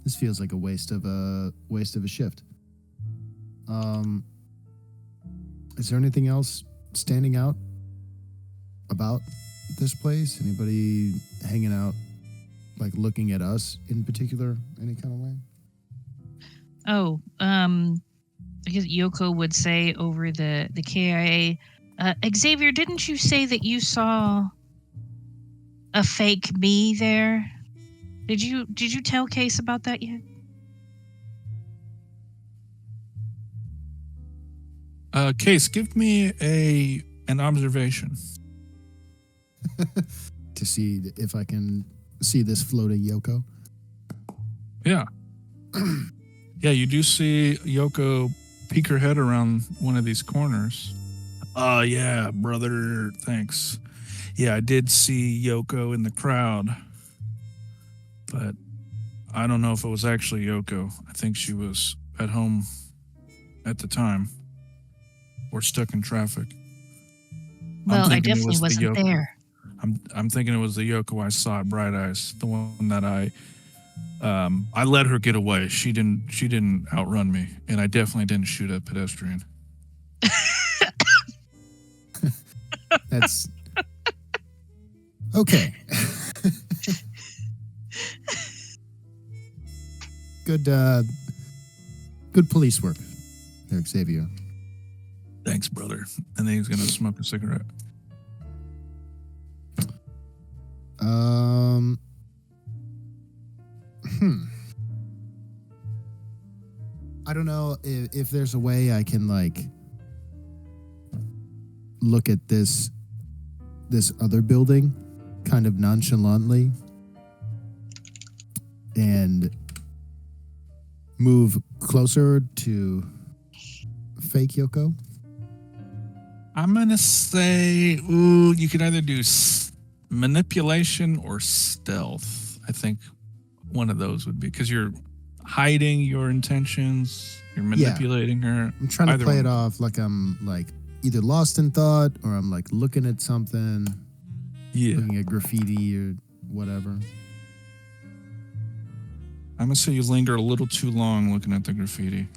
This feels like a waste of a shift. Is there anything else standing out about this place? Anybody hanging out, like looking at us in particular, any kind of way? Oh, I guess Yoko would say over the KIA, Xavier, didn't you say that you saw a fake me there? Did you tell Case about that yet? Case, give me an observation. To see if I can see this floating Yoko. Yeah. Yeah, you do see Yoko peek her head around one of these corners. Yeah, brother, thanks. Yeah, I did see Yoko in the crowd, but I don't know if it was actually Yoko. I think she was at home at the time or stuck in traffic. Well, I thinking it definitely was the wasn't Yoko. there. I'm thinking it was the Yoko I saw at Bright Eyes, the one that I let her get away. She didn't outrun me, and I definitely didn't shoot a pedestrian. That's okay. Good police work there, Xavier. Thanks, brother. And then he's gonna smoke a cigarette. I don't know if there's a way I can like look at this other building kind of nonchalantly and move closer to fake Yoko. I'm gonna say, ooh, you could either do manipulation or stealth. I think one of those would be because you're hiding your intentions. You're manipulating her. I'm trying to Either play one. it off like I'm like either lost in thought or I'm like looking at something, Yeah, looking at graffiti or whatever. I'm gonna say you linger a little too long looking at the graffiti.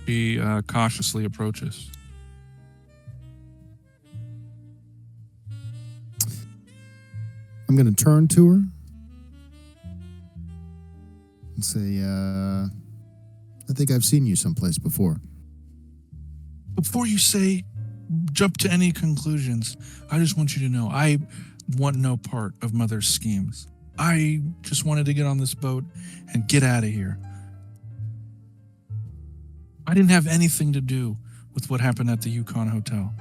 She cautiously approaches. I'm gonna turn to her and say, I think I've seen you someplace before. Before you jump to any conclusions, I just want you to know I want no part of Mother's schemes. I just wanted to get on this boat and get out of here. I didn't have anything to do with what happened at the Yukon Hotel.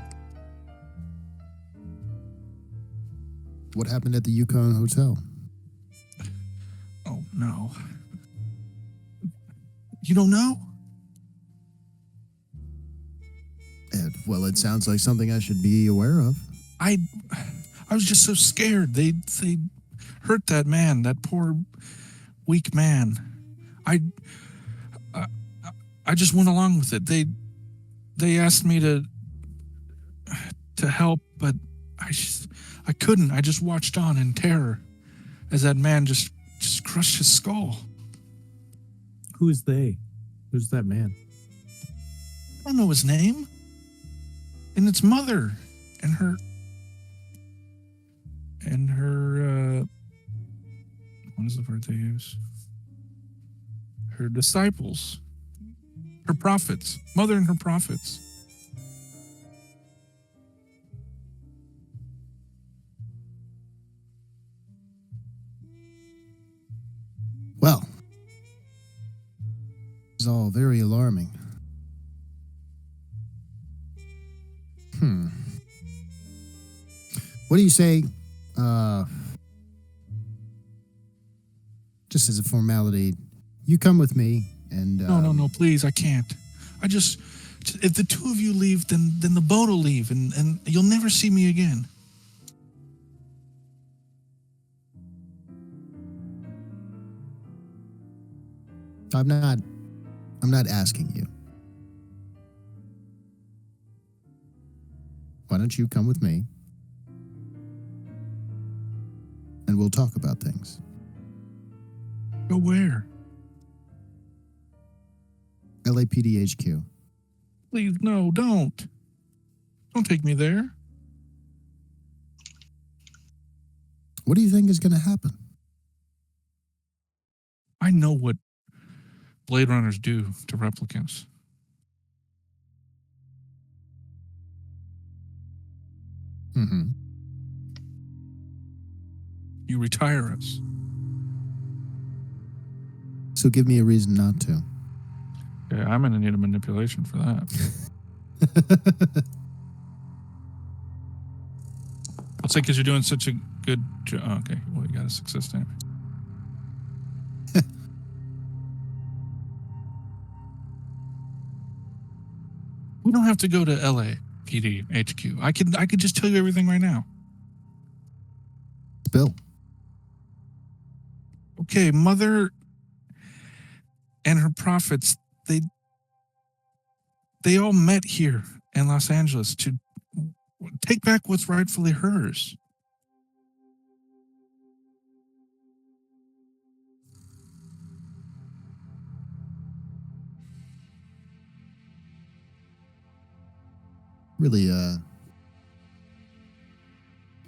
What happened at the Yukon Hotel? Oh, no. You don't know? Well, it sounds like something I should be aware of. I was just so scared. They hurt that man, that poor weak man. I just went along with it. They asked me to help, but I couldn't. I just watched on in terror as that man just crushed his skull. Who's they? Who's that man? I don't know his name. And it's mother and her what is the word they use? Her disciples. Her prophets. Mother and her prophets. Well, it's all very alarming. What do you say, just as a formality, you come with me and... No, please, I can't. If the two of you leave, then the boat will leave and you'll never see me again. I'm not asking you. Why don't you come with me? And we'll talk about things. Go where? LAPD HQ. Please, no, don't. Don't take me there. What do you think is going to happen? I know what Blade Runners do to replicants. Mm-hmm. You retire us. So give me a reason not to. Yeah, I'm going to need a manipulation for that. I'll say because you're doing such a good job. Oh, okay, well, you got a success anyway. We don't have to go to LAPD HQ. I could just tell you everything right now. Bill. Okay, Mother and her prophets, they all met here in Los Angeles to take back what's rightfully hers. Really,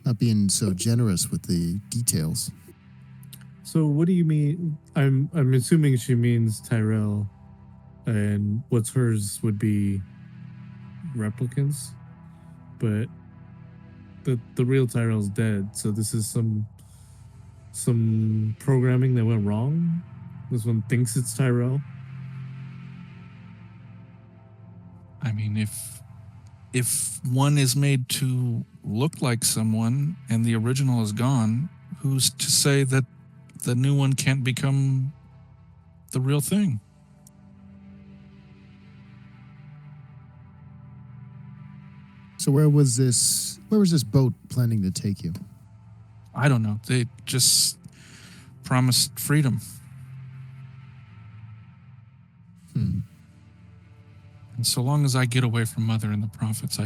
not being so generous with the details. So what do you mean? I'm assuming she means Tyrell, and what's hers would be replicants, but the real Tyrell's dead. So this is some programming that went wrong. This one thinks it's Tyrell. I mean, if one is made to look like someone and the original is gone, who's to say that the new one can't become the real thing? So where was this boat planning to take you? I don't know. They just promised freedom. And so long as I get away from Mother and the prophets,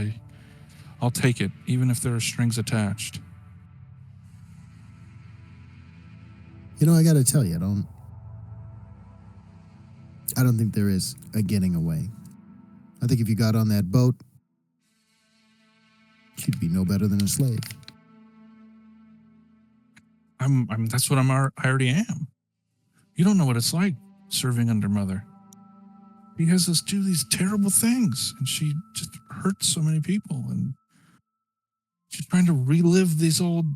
I'll take it, even if there are strings attached. You know, I got to tell you, I don't think there is a getting away. I think if you got on that boat, you'd be no better than a slave. That's what I already am. You don't know what it's like serving under Mother. He has us do these terrible things, and she just hurts so many people, and she's trying to relive these old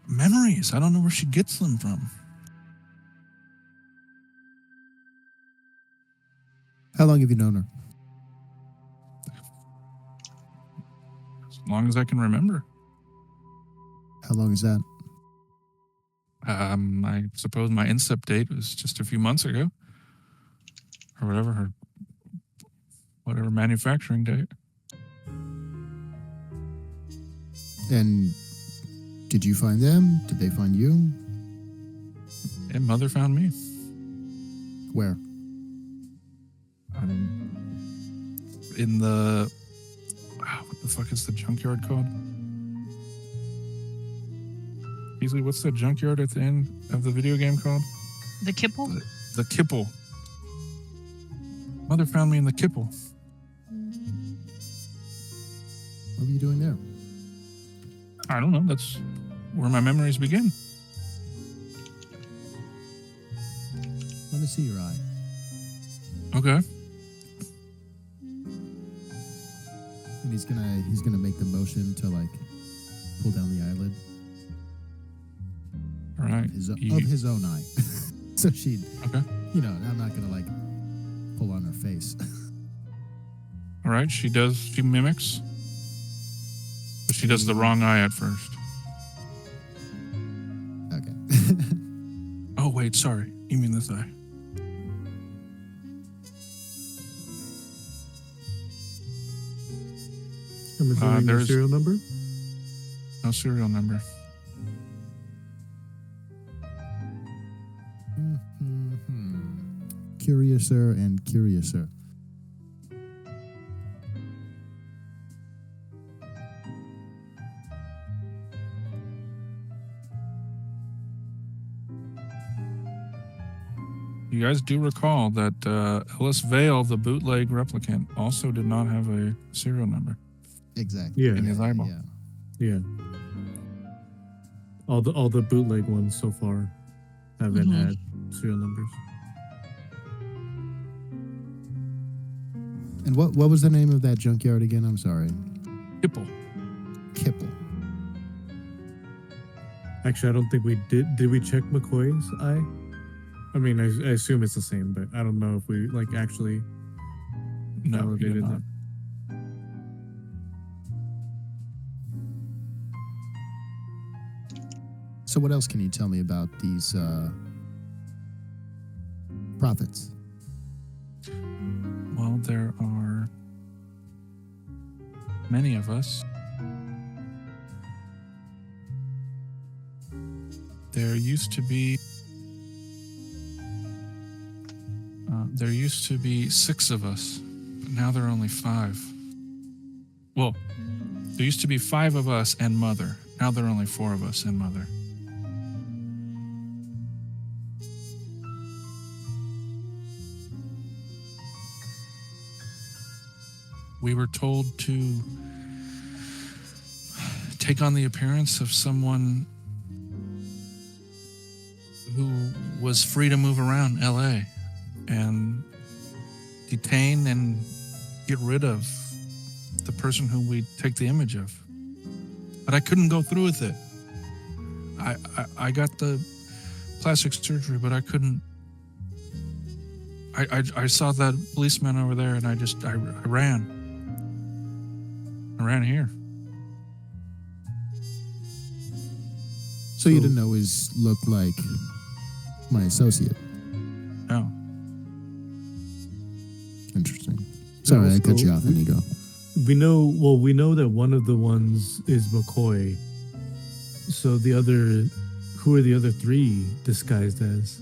memories. I don't know where she gets them from. How long have you known her? As long as I can remember. How long is that? I suppose my incept date was just a few months ago. Or whatever manufacturing date. And did you find them? Did they find you? And Mother found me. Where? In the what the fuck is the junkyard called? Beasley, what's the junkyard at the end of the video game called? The kipple? The Kipple. Mother found me in the Kipple. What were you doing there? I don't know. That's where my memories begin. Let me see your eye. Okay. And he's gonna make the motion to like pull down the eyelid All right. of his own eye. So she'd, Okay. I'm not gonna like pull on her face. All right. She mimics. But she does the wrong eye at first. Okay. Oh, wait. Sorry. You mean this eye. I'm assuming the there's- serial number. No serial number. Curiouser and curiouser. You guys do recall that Ellis Vale, the bootleg replicant, also did not have a serial number. Exactly. Yeah. In his eyeball. Yeah. Yeah. All the bootleg ones so far haven't Mhm. had serial numbers. And what was the name of that junkyard again? I'm sorry. Kipple. Kipple. Actually, I don't think we did. Did we check McCoy's eye? I mean, I assume it's the same, but I don't know if we like actually No, he validated did not. that. So what else can you tell me about these prophets? Well, there are many of us. There used to be 6 of us, but now there are only 5. Well, there used to be 5 of us and Mother. Now there are only 4 of us and Mother. We were told to take on the appearance of someone who was free to move around LA and detain and get rid of the person who we take the image of. But I couldn't go through with it. I got the plastic surgery, but I couldn't. I saw that policeman over there and I ran. I ran here. So you didn't always look like my associate. No. Interesting. Sorry, I cut you off, Inigo. We know that one of the ones is McCoy. So who are the other 3 disguised as?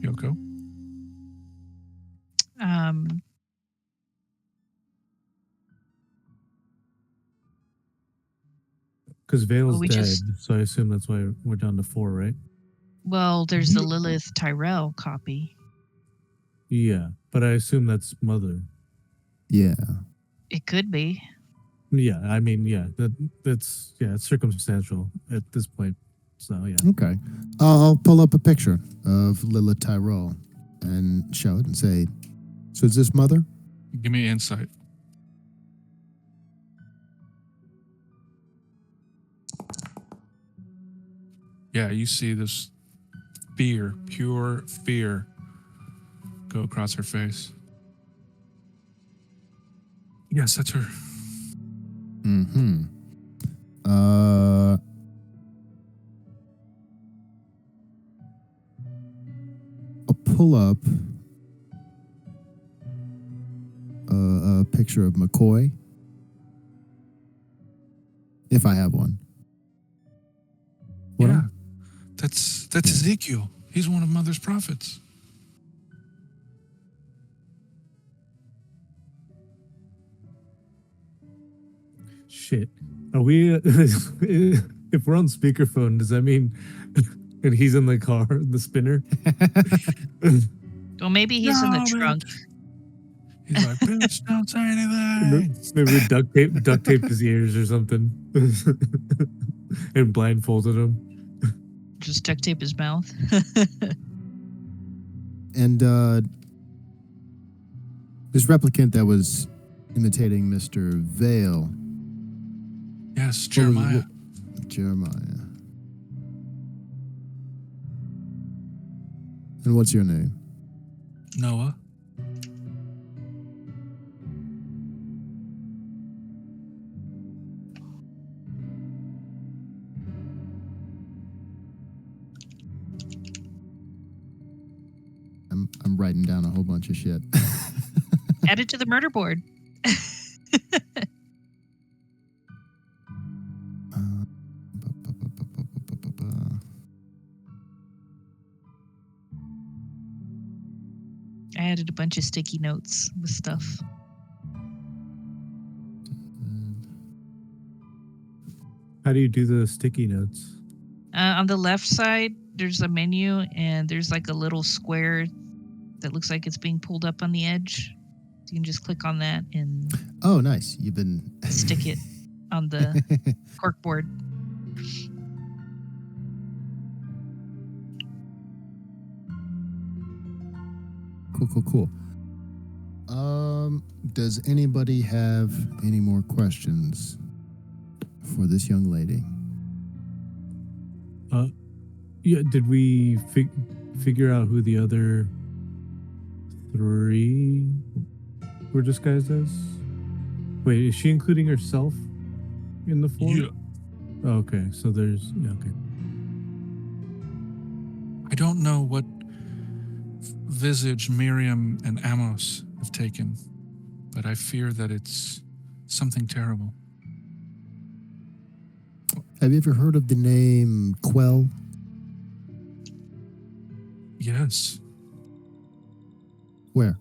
Yoko? Because Vale's Well, we dead, just- so I assume that's why we're down to 4, right? Well, there's the Lilith Tyrell copy. Yeah, but I assume that's Mother. Yeah. It could be. Yeah, I mean, yeah, that's it's circumstantial at this point. So yeah, Okay. I'll pull up a picture of Lilith Tyrell and show it and say, so is this Mother? Give me insight. Yeah, you see this fear, pure fear, go across her face. Yes, that's her. Mm-hmm. I'll pull up a picture of McCoy, if I have one. What Yeah. am- That's Ezekiel. He's one of Mother's prophets. Shit. Are we? If we're on speakerphone, does that mean? And he's in the car, the spinner. Well, maybe he's in the No, man. trunk. He's like, bitch, don't say anything. Maybe we duct taped his ears or something, and blindfolded him. Just duct tape his mouth. And this replicant that was imitating Mr. Vale. Yes, Jeremiah. Jeremiah. And what's your name? Noah. I'm writing down a whole bunch of shit. Add it to the murder board. I added a bunch of sticky notes with stuff. How do you do the sticky notes? On the left side, there's a menu, and there's like a little square that looks like it's being pulled up on the edge. So you can just click on that and Oh, nice. You've been stick it on the cork board. Cool. Does anybody have any more questions for this young lady? Yeah. Did we figure out who the other 3 were disguised as? Wait, is she including herself in the 4? Yeah. Oh, okay, so there's okay. I don't know what visage Miriam and Amos have taken, but I fear that it's something terrible. Have you ever heard of the name Quell? Yes, Where?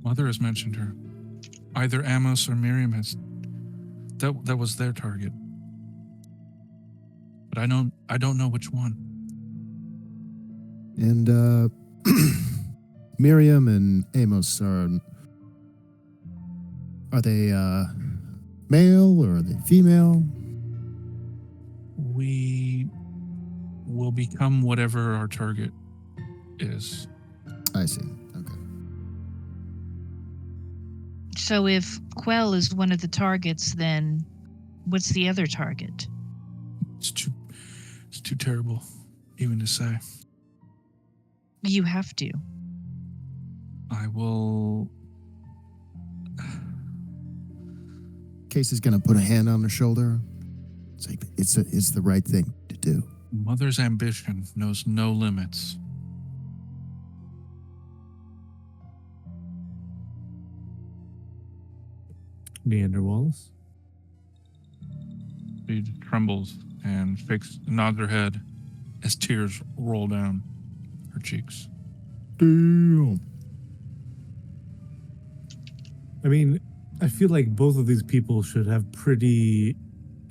Mother has mentioned her. Either Amos or Miriam has. That was their target, but I don't know which one. And Miriam and Amos are they male or are they female? We will become whatever our target is. I see. Okay. So if Quell is one of the targets, then what's the other target? It's too terrible even to say. You have to. I will. Case is gonna put a hand on her shoulder. It's like it's the right thing to do. Mother's ambition knows no limits. Neander Wallace. She trembles and nods her head as tears roll down her cheeks. Damn. I mean, I feel like both of these people should have pretty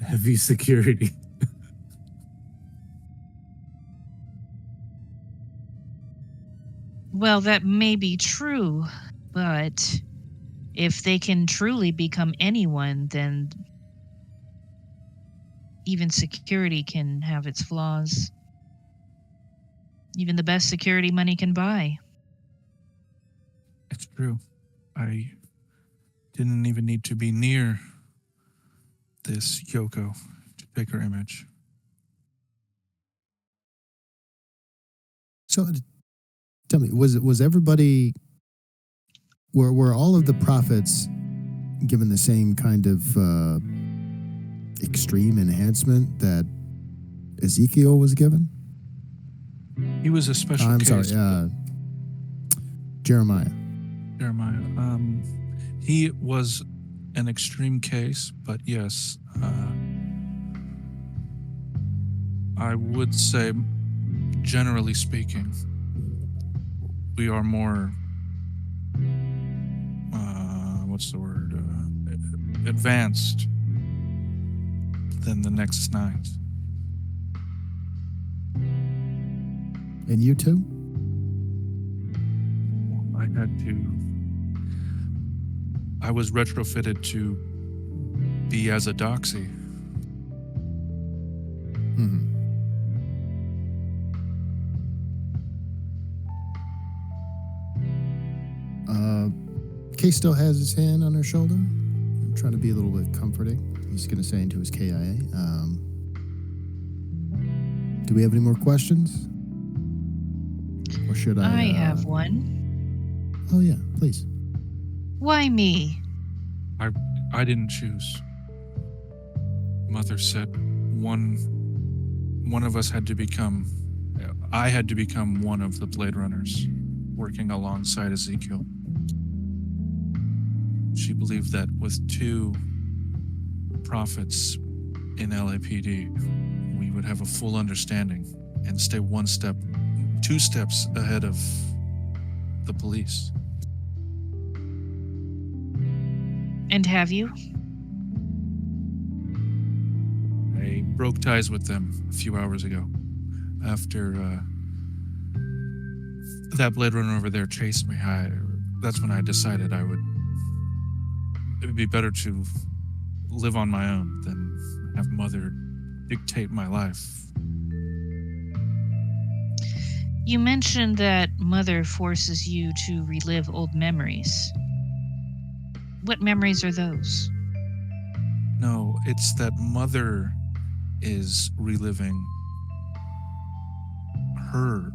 heavy security. Well, that may be true, but if they can truly become anyone, then even security can have its flaws. Even the best security money can buy. It's true. I didn't even need to be near this Yoko to take her image. So, tell me, was everybody? Were all of the prophets given the same kind of extreme enhancement that Ezekiel was given? He was a special I'm case. sorry, Jeremiah. Jeremiah. He was an extreme case, but yes, I would say, generally speaking, we are more, what's the word, advanced than the Nexus 9s. And you two? I was retrofitted to be as a doxy. Hmm. Case still has his hand on her shoulder. I'm trying to be a little bit comforting. He's going to say into his KIA. Do we have any more questions? Or should I? I have one. Oh, yeah, please. Why me? I didn't choose. Mother said one of us had to become. I had to become one of the Blade Runners, working alongside Ezekiel. She believed that with 2 prophets in LAPD, we would have a full understanding and stay 2 steps ahead of the police. And have you? I broke ties with them a few hours ago after that Blade Runner over there chased me. That's when I decided it would be better to live on my own than have Mother dictate my life. You mentioned that Mother forces you to relive old memories. What memories are those? No, it's that Mother is reliving her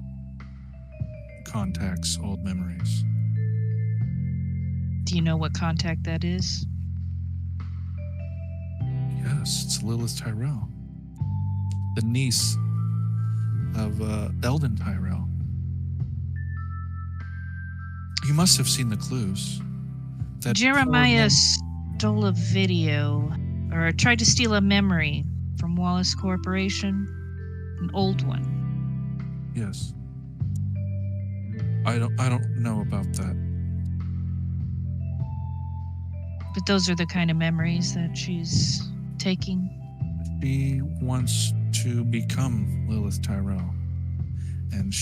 contact's old memories. Do you know what contact that is? Yes, it's Lilith Tyrell, the niece of Eldon Tyrell. You must have seen the clues. That Jeremiah stole a video, or tried to steal a memory from Wallace Corporation, an old one. Yes. I don't know about that. But those are the kind of memories that she's taking. She wants to become Lilith Tyrell. And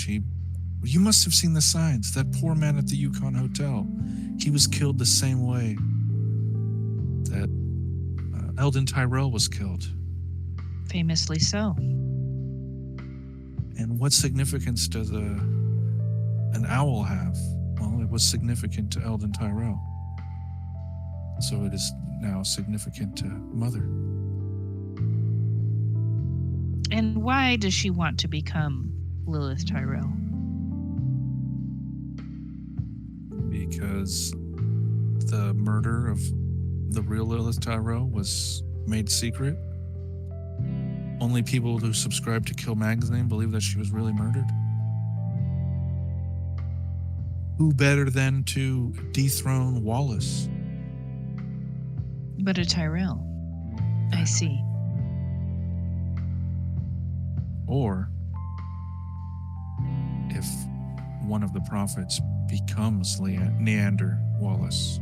you must have seen the signs. That poor man at the Yukon Hotel, he was killed the same way that Eldon Tyrell was killed. Famously so. And what significance does an owl have? Well, it was significant to Eldon Tyrell. So it is now significant to Mother. And why does she want to become Lilith Tyrell? Because the murder of the real Lilith Tyrell was made secret. Only people who subscribe to Kill Magazine believe that she was really murdered. Who better than to dethrone Wallace? But a Tyrell. I see. Or if one of the prophets becomes Neander Wallace,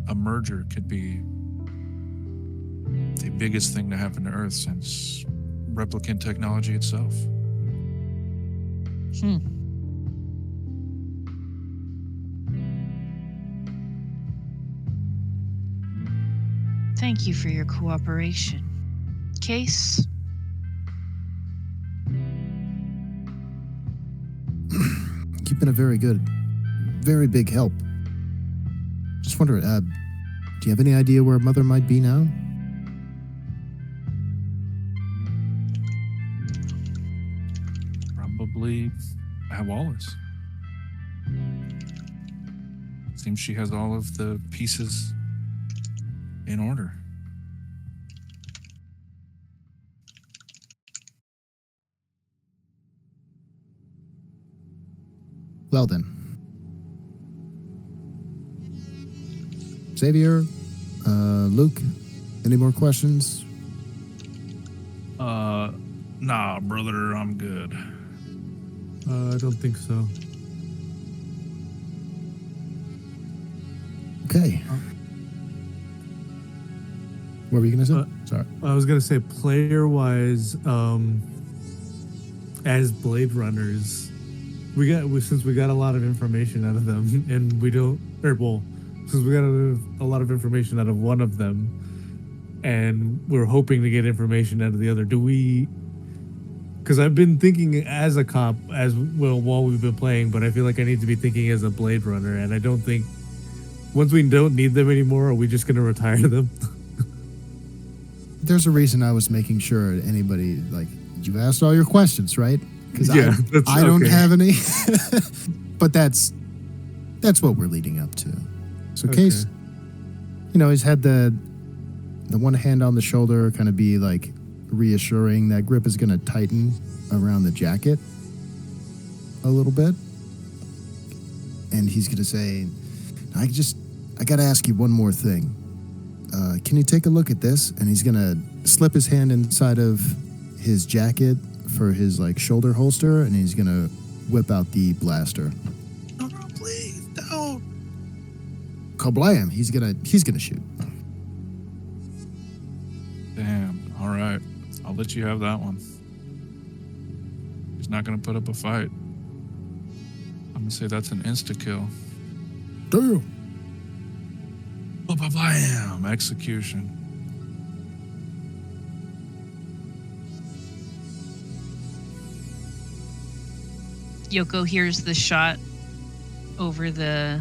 a merger could be the biggest thing to happen to Earth since replicant technology itself. Thank you for your cooperation. Case? You've been a very big help. Just wonder, do you have any idea where Mother might be now? Probably at Wallace. Seems she has all of the pieces in order. Well then. Xavier, Luke, any more questions? Nah, brother, I'm good. I don't think so. Okay. What were you gonna say? Sorry. I was gonna say, player-wise, as Blade Runners, since we got a lot of information out of them, and we don't, since we got a lot of information out of one of them, and we're hoping to get information out of the other. Do we? Because I've been thinking as a cop as well while we've been playing, but I feel like I need to be thinking as a Blade Runner, and I don't think once we don't need them anymore, are we just gonna retire them? There's a reason I was making sure anybody, like, you asked all your questions, right? Because Yeah, I don't okay. have any. But that's what we're leading up to. So Okay. Case, he's had the one hand on the shoulder kind of be like reassuring. That grip is going to tighten around the jacket a little bit. And he's going to say, I got to ask you one more thing. Can you take a look at this? And he's going to slip his hand inside of his jacket for his like shoulder holster, and he's going to whip out the blaster. No, please, don't. Kablam! He's gonna shoot. Damn. All right. I'll let you have that one. He's not going to put up a fight. I'm going to say that's an insta-kill. Damn. Bam! Execution. Yoko hears the shot over the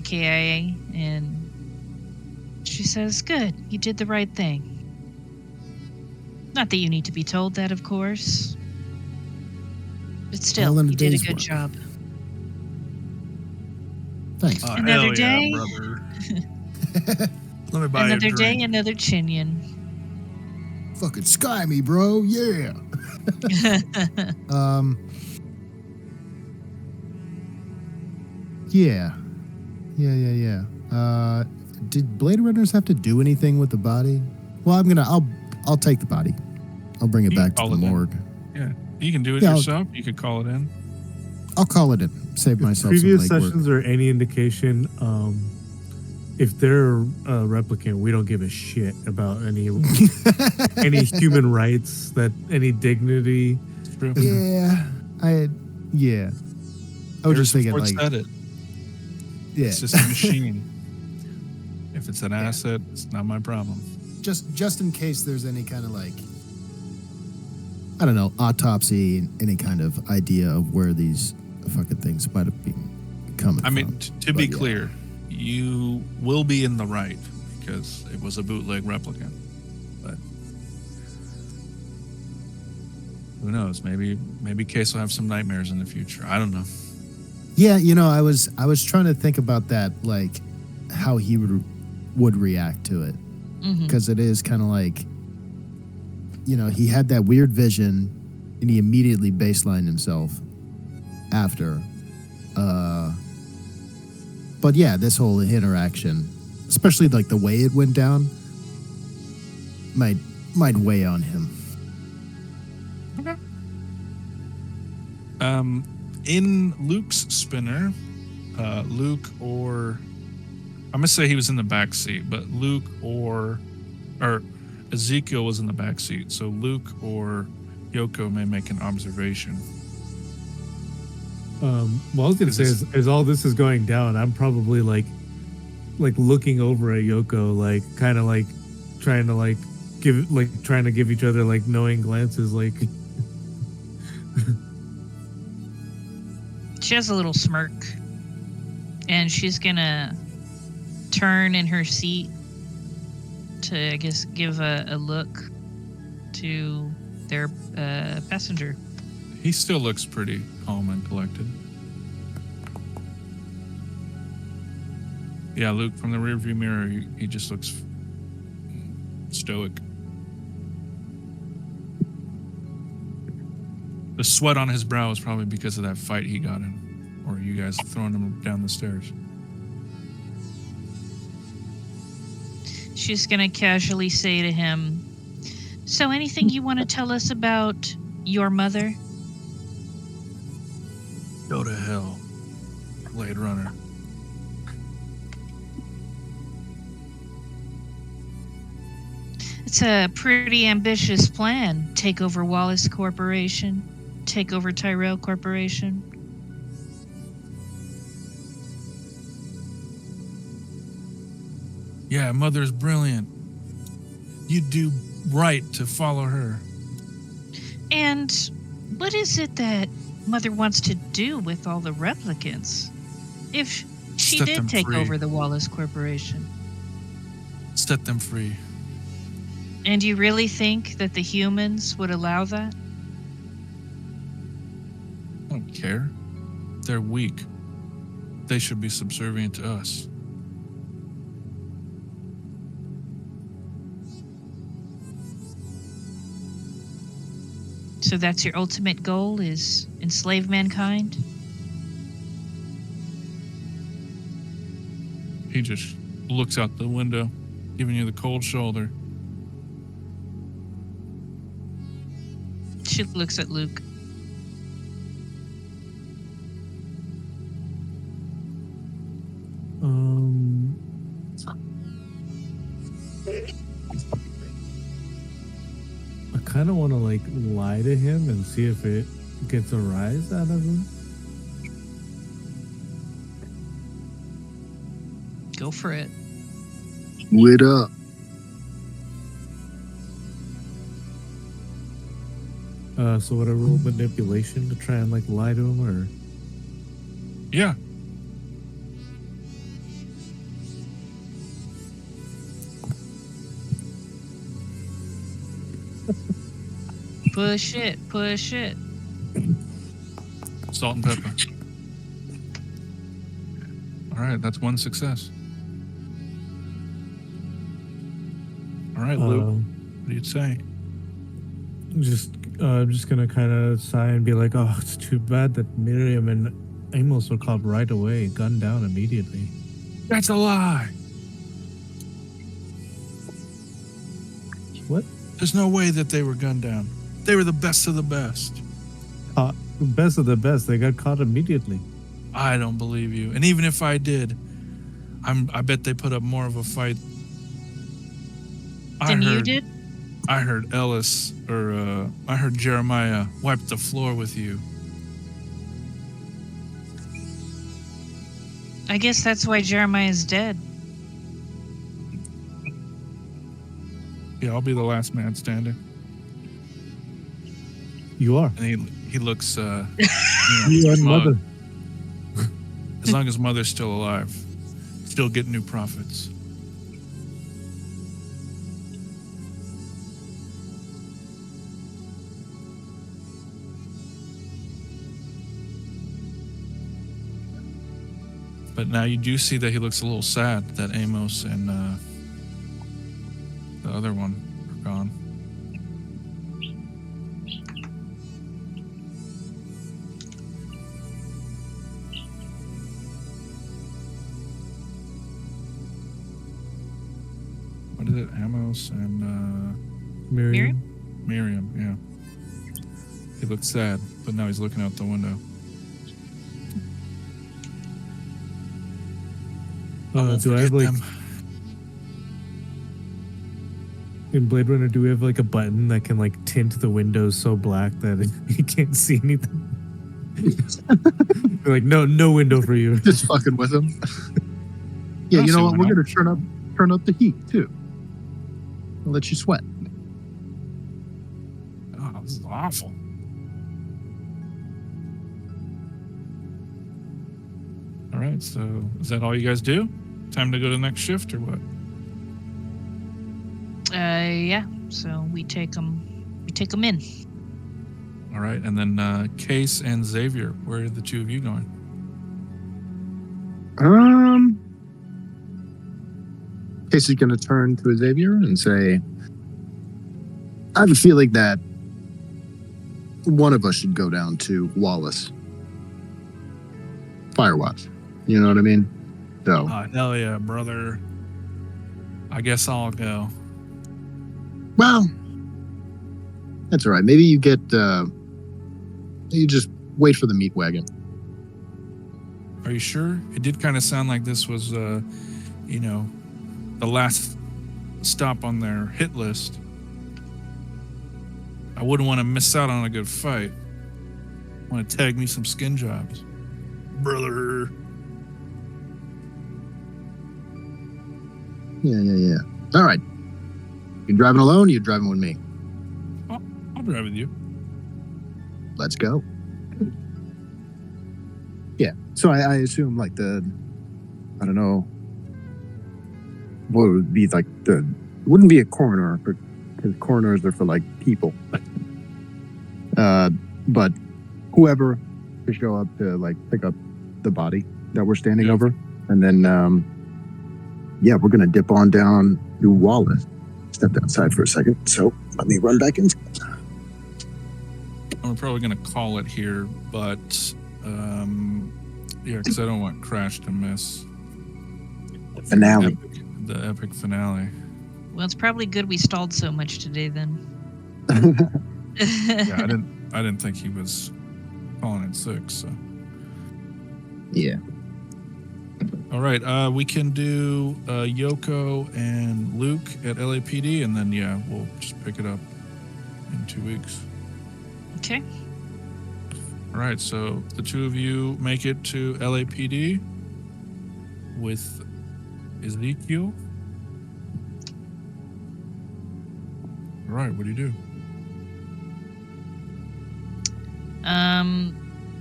KIA, and she says, "Good, you did the right thing. Not that you need to be told that, of course, but still, All in a you did a day's good work. job." Thanks. Another hell day. Yeah, brother. Let me buy you a Another day, drink. another Chinian. Fucking sky me, bro. Yeah. Yeah. Did Blade Runners have to do anything with the body? Well, I'll take the body. I'll bring it You back to call the it in. morgue. Yeah, you can do it Yeah, I'll- yourself. You could call it in. I'll call it in. Save myself Previous some legwork. sessions are any indication, if they're a replicant, we don't give a shit about any human rights, any dignity. It's true. Yeah. I was just thinking, Ford like, said it. yeah, It's just a machine. If it's an asset, it's not my problem. just in case there's any kind of like, I don't know, autopsy, any kind of idea of where these fucking things might have been coming I mean, from. to be But, yeah. clear, you will be in the right because it was a bootleg replicant. But who knows? Maybe Case will have some nightmares in the future. I don't know. Yeah, I was trying to think about that, like how he would react to it, Mhm. because it is kind of like, he had that weird vision, and he immediately baselined himself after. But yeah, this whole interaction, especially like the way it went down, might weigh on him. In Luke's spinner, Luke or I'm gonna say he was in the back seat, but Luke or Ezekiel was in the back seat, so Luke or Yoko may make an observation. Well, I was gonna say, as all this is going down, I'm probably like looking over at Yoko, like kind of like trying to give each other like knowing glances, like. She has a little smirk, and she's gonna turn in her seat to, I guess, give a look to their passenger. He still looks pretty calm and collected. Yeah, Luke, from the rearview mirror, he just looks stoic. The sweat on his brow is probably because of that fight he got in, or you guys throwing him down the stairs. She's gonna casually say to him, So, anything you want to tell us about your mother? Go to hell, Blade Runner. It's a pretty ambitious plan. Take over Wallace Corporation, take over Tyrell Corporation. Yeah, Mother's brilliant. You'd do right to follow her. And what is it that Mother wants to do with all the replicants? If she Set them did take free. over the Wallace Corporation. Set them free. And you really think that the humans would allow that? I don't care. They're weak. They should be subservient to us. So that's your ultimate goal, is enslave mankind? He just looks out the window, giving you the cold shoulder. She looks at Luke. I kind of want to like lie to him and see if it gets a rise out of him. Go for it. Wait up. So would I roll manipulation to try and like lie to him, or Yeah. Push it, push it. Salt and pepper. All right, that's one success. All right, Luke, what do you say? I'm just gonna kind of sigh and be like, "Oh, it's too bad that Miriam and Amos were caught right away, gunned down immediately." That's a lie. What? There's no way that they were gunned down. They were the best of the best. Best of the best. They got caught immediately. I don't believe you. And even if I did, I bet they put up more of a fight. Than you did? I heard Ellis, or I heard Jeremiah wipe the floor with you. I guess that's why Jeremiah's dead. Yeah, I'll be the last man standing. You are. And he looks, You and smug. Mother. As long as Mother's still alive, still getting new profits. But now you do see that he looks a little sad that Amos and the other one are gone. What is it? Amos and Miriam. Miriam, yeah. He looks sad, but now he's looking out the window. won't Do I have forget like them. in Blade Runner? Do we have like a button that can like tint the windows so black that you can't see anything? Like no window for you. Just fucking with him. Yeah, I'll you see know what? why We're not. gonna turn up the heat too. I'll let you sweat. Oh, this is awful. All right, so is that all you guys do? Time to go to the next shift or what? Yeah. So we take them in. All right, and then Case and Xavier, where are the two of you going? Casey's gonna turn to Xavier and say, "I have a feeling that one of us should go down to Wallace Firewatch." You know what I mean? So Oh, hell yeah, brother. I guess I'll go. well, That's all right. Maybe you get. You just wait for the meat wagon. Are you sure? It did kind of sound like this was, the last stop on their hit list. I wouldn't want to miss out on a good fight. Want to tag me some skin jobs, brother? Yeah. All right. You driving alone? Or you driving with me? I'll drive with you. Let's go. Yeah. So I assume like I don't know, what would be like it wouldn't be a coroner, because coroners are for like people. But whoever to show up to like pick up the body that we're standing Yeah. over, and then we're gonna dip on down to Wallace. Stepped outside for a second, so let me run back in. I'm probably going to call it here, but because I don't want Crash to miss Finale. the epic finale. Well, it's probably good we stalled so much today then. Yeah, I didn't think he was calling it 6. So. Yeah. All right, we can do Yoko and Luke at LAPD, and then we'll just pick it up in 2 weeks. Okay. All right, so the two of you make it to LAPD with Ezekiel. All right, what do you do?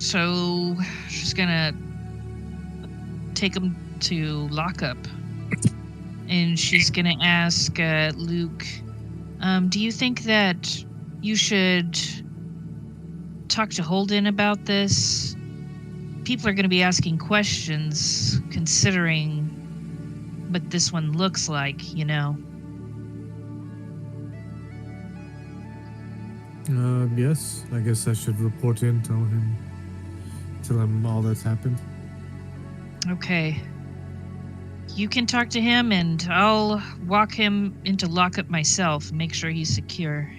So she's gonna take him to lockup, and she's gonna ask Luke, do you think that you should talk to Holden about this? People are going to be asking questions considering what this one looks like, you know. Yes, I guess I should report in, tell him all that's happened. Okay. You can talk to him, and I'll walk him into lockup myself, make sure he's secure.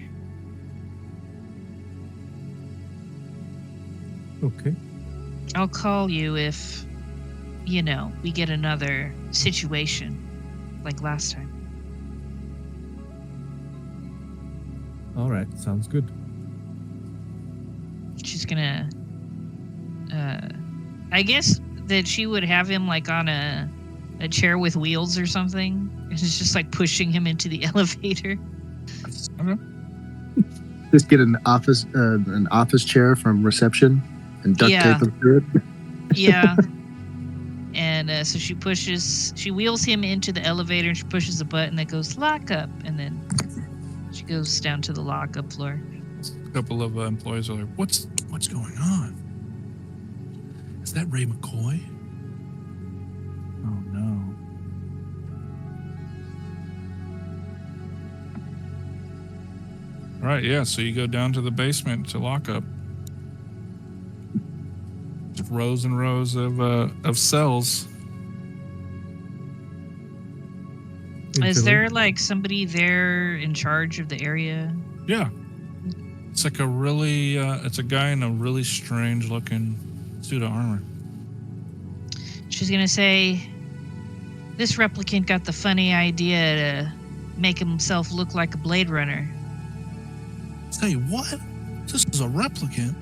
Okay. I'll call you if, we get another situation like last time. All right, sounds good. She's gonna, I guess that she would have him like on a chair with wheels or something. And it's just like pushing him into the elevator. Okay. Just get an office chair from reception and duct Yeah. tape him through it. Yeah. And so she wheels him into the elevator, and she pushes a button that goes lock up, and then she goes down to the lockup floor. A couple of employees are like, what's going on? Is that Ray McCoy? Oh no. All right, yeah, so you go down to the basement to lockup. Just rows and rows of cells. Is there like somebody there in charge of the area? Yeah. It's like it's a guy in a really strange looking suit of armor. She's gonna say, this replicant got the funny idea to make himself look like a Blade Runner. Say what? This is a replicant?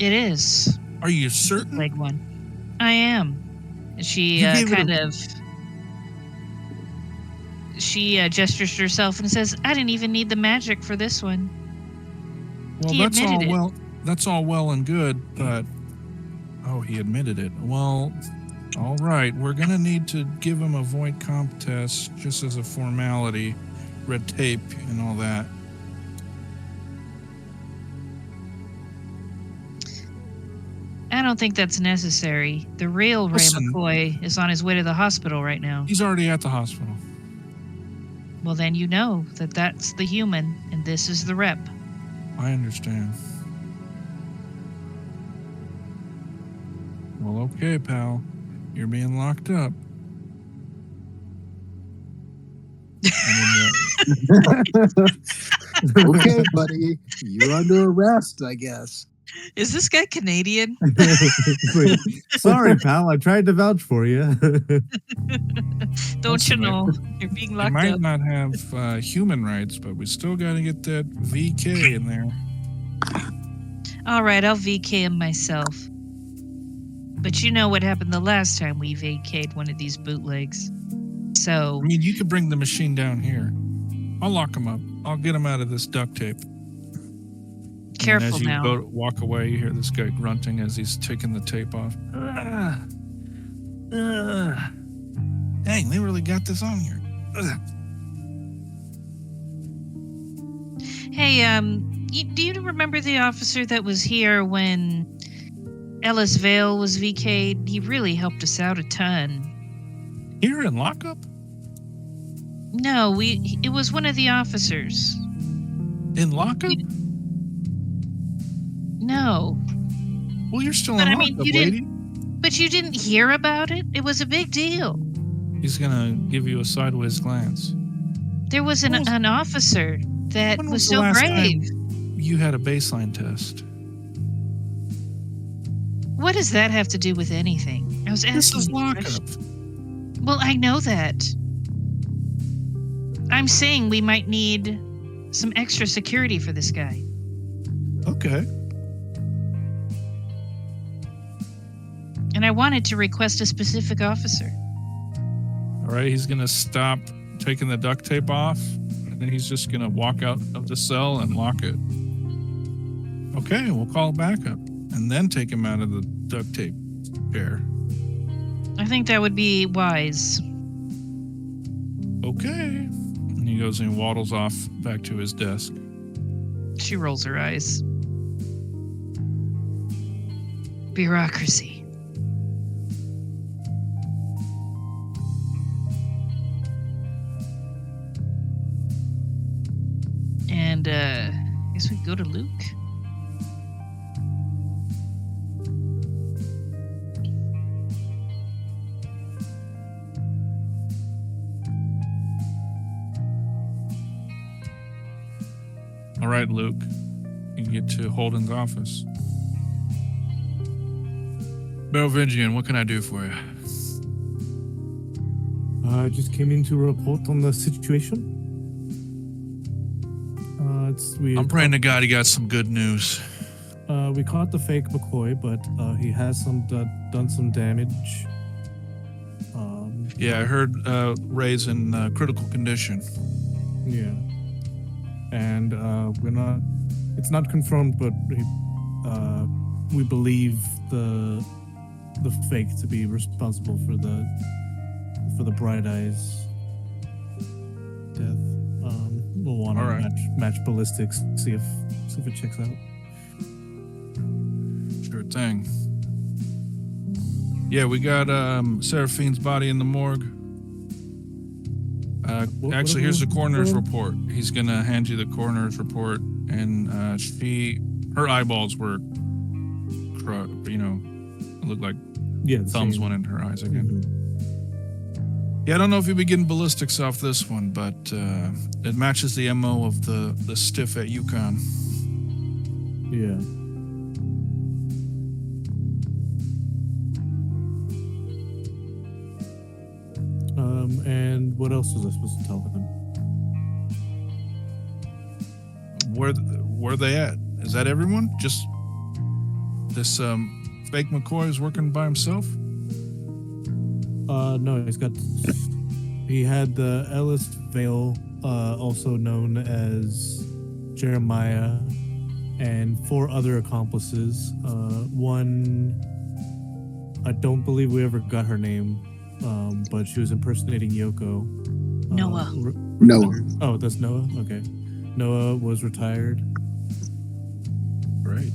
It is. Are you certain? Leg one. I am. And she You gave it kind of... She gestures to herself and says, I didn't even need the magic for this one. Well, He that's all admitted it. well. That's all well and good, but he admitted it. Well, all right. We're gonna need to give him a void comp test just as a formality, red tape and all that. I don't think that's necessary. The real Ray Listen. McCoy is on his way to the hospital right now. He's already at the hospital. Well, then you know that that's the human, and this is the rep. I understand. Well, okay, pal. You're being locked up. And then, Okay, buddy, you're under arrest, I guess. Is this guy Canadian? It's like, sorry, pal. I tried to vouch for you. Don't you Listen, know? You're being They locked might up. not have human rights, but we still got to get that VK in there. All right, I'll VK him myself. But you know what happened the last time we VK'd one of these bootlegs. So, I mean, you could bring the machine down here. I'll lock him up. I'll get him out of this duct tape. And careful as you now. go to walk away, you hear this guy grunting as he's taking the tape off. Dang, they really got this on here. Hey, do you remember the officer that was here when Ellis Vale was VK'd? He really helped us out a ton. Here in lockup? No, it was one of the officers. In lockup? No, Well, you're still But in I mean, lockup, you lady. but you didn't hear about it? It was a big deal. He's gonna give you a sideways glance. There was When was- an officer that When was the so last brave. time you had a baseline test? What does that have to do with anything? I was asking. This is you a lockup. question. Well, I know that. I'm saying we might need some extra security for this guy. Okay. And I wanted to request a specific officer. All right, he's gonna stop taking the duct tape off, and then he's just gonna walk out of the cell and lock it. Okay, we'll call backup, and then take him out of the duct tape chair. I think that would be wise. Okay. And he goes and waddles off back to his desk. She rolls her eyes. Bureaucracy. And I guess we go to Luke. All right, Luke. You get to Holden's office. Merovingian, what can I do for you? I just came in to report on the situation. I'm praying to God he got some good news. We caught the fake McCoy, but he has done some damage. Yeah, I heard Ray's in critical condition. Yeah, and it's not confirmed, but we believe the fake to be responsible for the Bright Eyes death. We'll want to All right. match ballistics, see if it checks out. Sure thing. Yeah, we got Seraphine's body in the morgue. What Actually, are here's the we- coroner's report. He's gonna hand you the coroner's report, and her eyeballs were, it looked like Yeah, the thumbs same. went into her eyes again. Mhm. Yeah, I don't know if you'll be getting ballistics off this one, but it matches the MO of the stiff at Yukon. Yeah. And what else was I supposed to tell them? Where they at? Is that everyone? Just this fake McCoy is working by himself? No, he had the Ellis Vale, also known as Jeremiah, and 4 other accomplices. One, I don't believe we ever got her name, but she was impersonating Yoko. Noah. Noah. Oh, that's Noah? Okay. Noah was retired Right.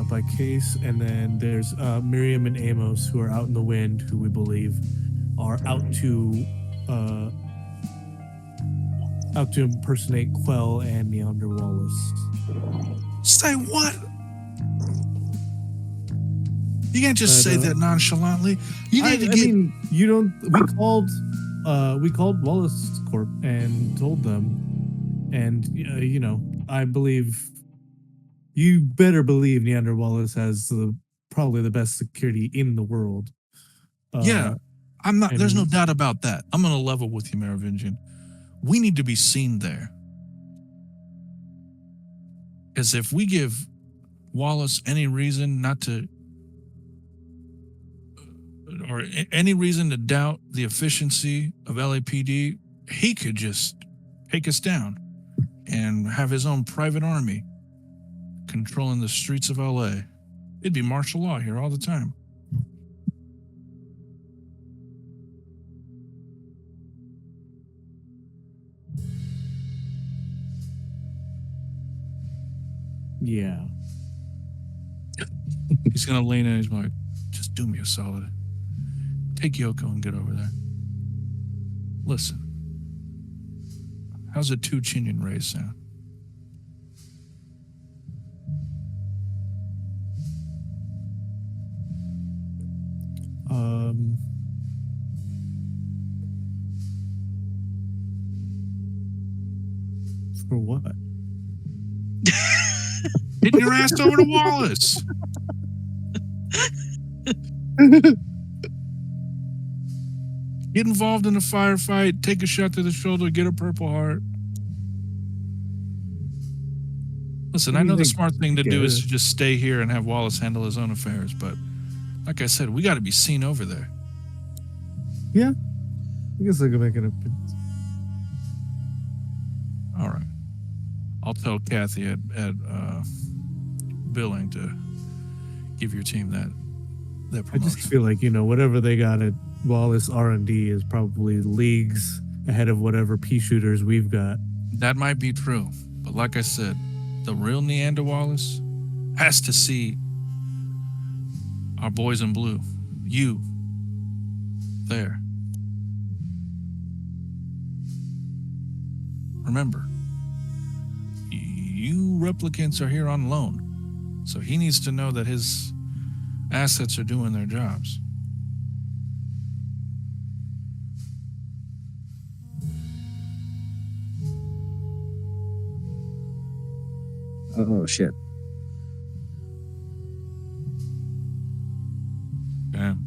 by case, and then there's Miriam and Amos, who are out in the wind, who we believe are out to impersonate Quell and Neander Wallace. Say what? You can't just say that nonchalantly. You need to get. You don't. We called Wallace Corp and told them, And I believe you better believe Neander Wallace has probably the best security in the world. Yeah, I'm not. There's no and- doubt about that. I'm gonna level with you, Merovingian. We need to be seen there. As if we give Wallace any reason not to, or any reason to doubt the efficiency of LAPD, he could just take us down and have his own private army controlling the streets of LA. It'd be martial law here all the time. Yeah. He's gonna lean in. He's like, "Just do me a solid. Take Yoko and get over there. Listen, how's a 2 chinion raise sound?" For what? Getting your ass over to Wallace. Get involved in a firefight, take a shot to the shoulder, get a Purple Heart. Listen, I know the smart thing to do is to just stay here and have Wallace handle his own affairs, but like I said, we got to be seen over there. Yeah. I guess I could make an appearance. All right. I'll tell Kathy at billing to give your team that I promotion. just feel like, whatever they got at Wallace R&D is probably leagues ahead of whatever pea shooters we've got. That might be true, but like I said, the real Neander Wallace has to see our boys in blue, you, there. Remember, you replicants are here on loan, so he needs to know that his assets are doing their jobs. Oh shit. Damn.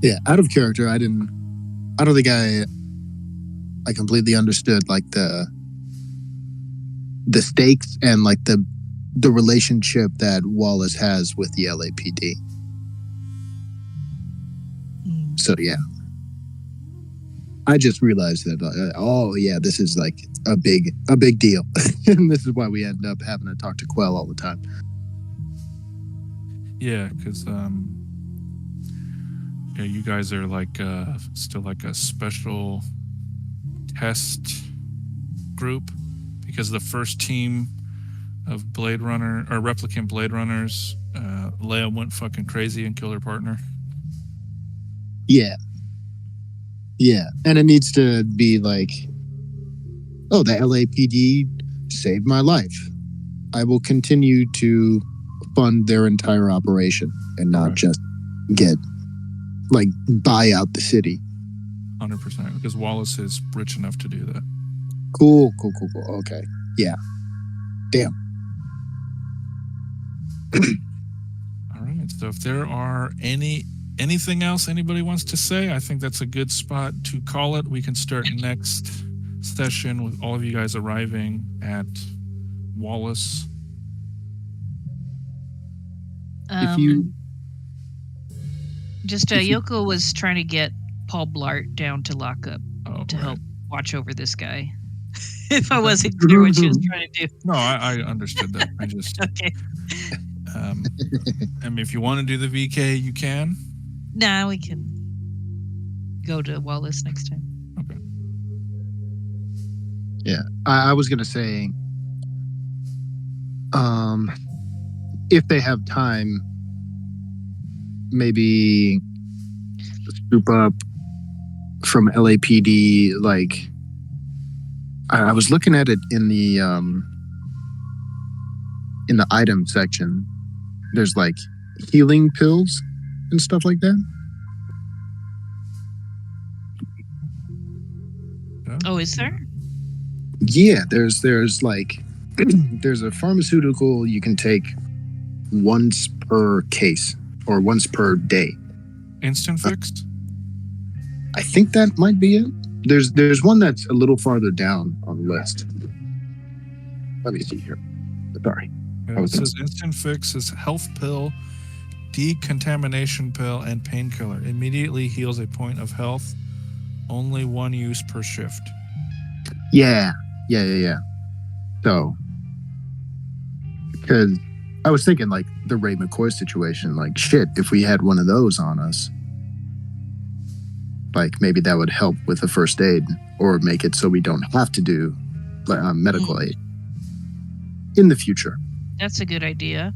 Yeah, out of character, I don't think I completely understood like the stakes and like the relationship that Wallace has with the LAPD. So yeah, I just realized that. This is like a big deal, and this is why we end up having to talk to Quell all the time. Yeah, because you guys are like still like a special test group, because the first team of Blade Runner or replicant Blade Runners, Leia went fucking crazy and killed her partner. Yeah, and it needs to be like, oh, the LAPD saved my life. I will continue to fund their entire operation and not just buy out the city. 100%, because Wallace is rich enough to do that. Cool. Okay. Yeah. Damn. All right. So if there are anything else anybody wants to say, I think that's a good spot to call it. We can start next session with all of you guys arriving at Wallace. If you Yoko was trying to get Paul Blart down to lockup to Right. help watch over this guy. If I wasn't clear what she was trying to do. No, I understood that. I just, Okay. I mean, if you want to do the VK, you can. Nah, we can go to Wallace next time. Okay. Yeah, I was gonna say, if they have time, maybe scoop up from LAPD. Like, I was looking at it in the item section. There's like healing pills and stuff like that. is there? Yeah, there's like there's a pharmaceutical you can take once per case or once per day. Instant fix? I think that might be it. There's one that's a little farther down on the list. Let me see here. Sorry. It says instant fix is health pill, decontamination pill, and painkiller. Immediately heals a point of health. Only one use per shift. Yeah. So, because I was thinking like the Ray McCoy situation, like shit, if we had one of those on us, like maybe that would help with the first aid or make it so we don't have to do medical aid in the future. That's a good idea.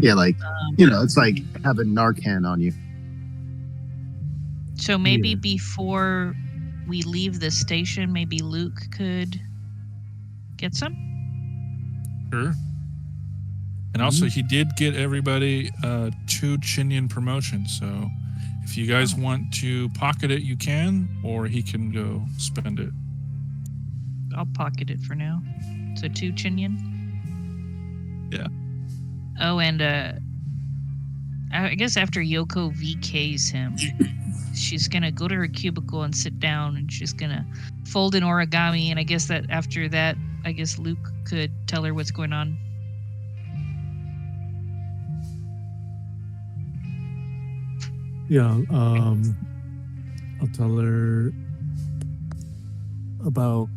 Yeah, like, it's like having Narcan on you. So maybe Yeah. before we leave the station, maybe Luke could get some? Sure. And also, he did get everybody 2 Chinian promotions. So if you guys want to pocket it, you can, or he can go spend it. I'll pocket it for now. So 2 Chinian? Yeah. Oh, and I guess after Yoko VKs him, she's going to go to her cubicle and sit down, and she's going to fold an origami. And I guess that after that, I guess Luke could tell her what's going on. Yeah, I'll tell her about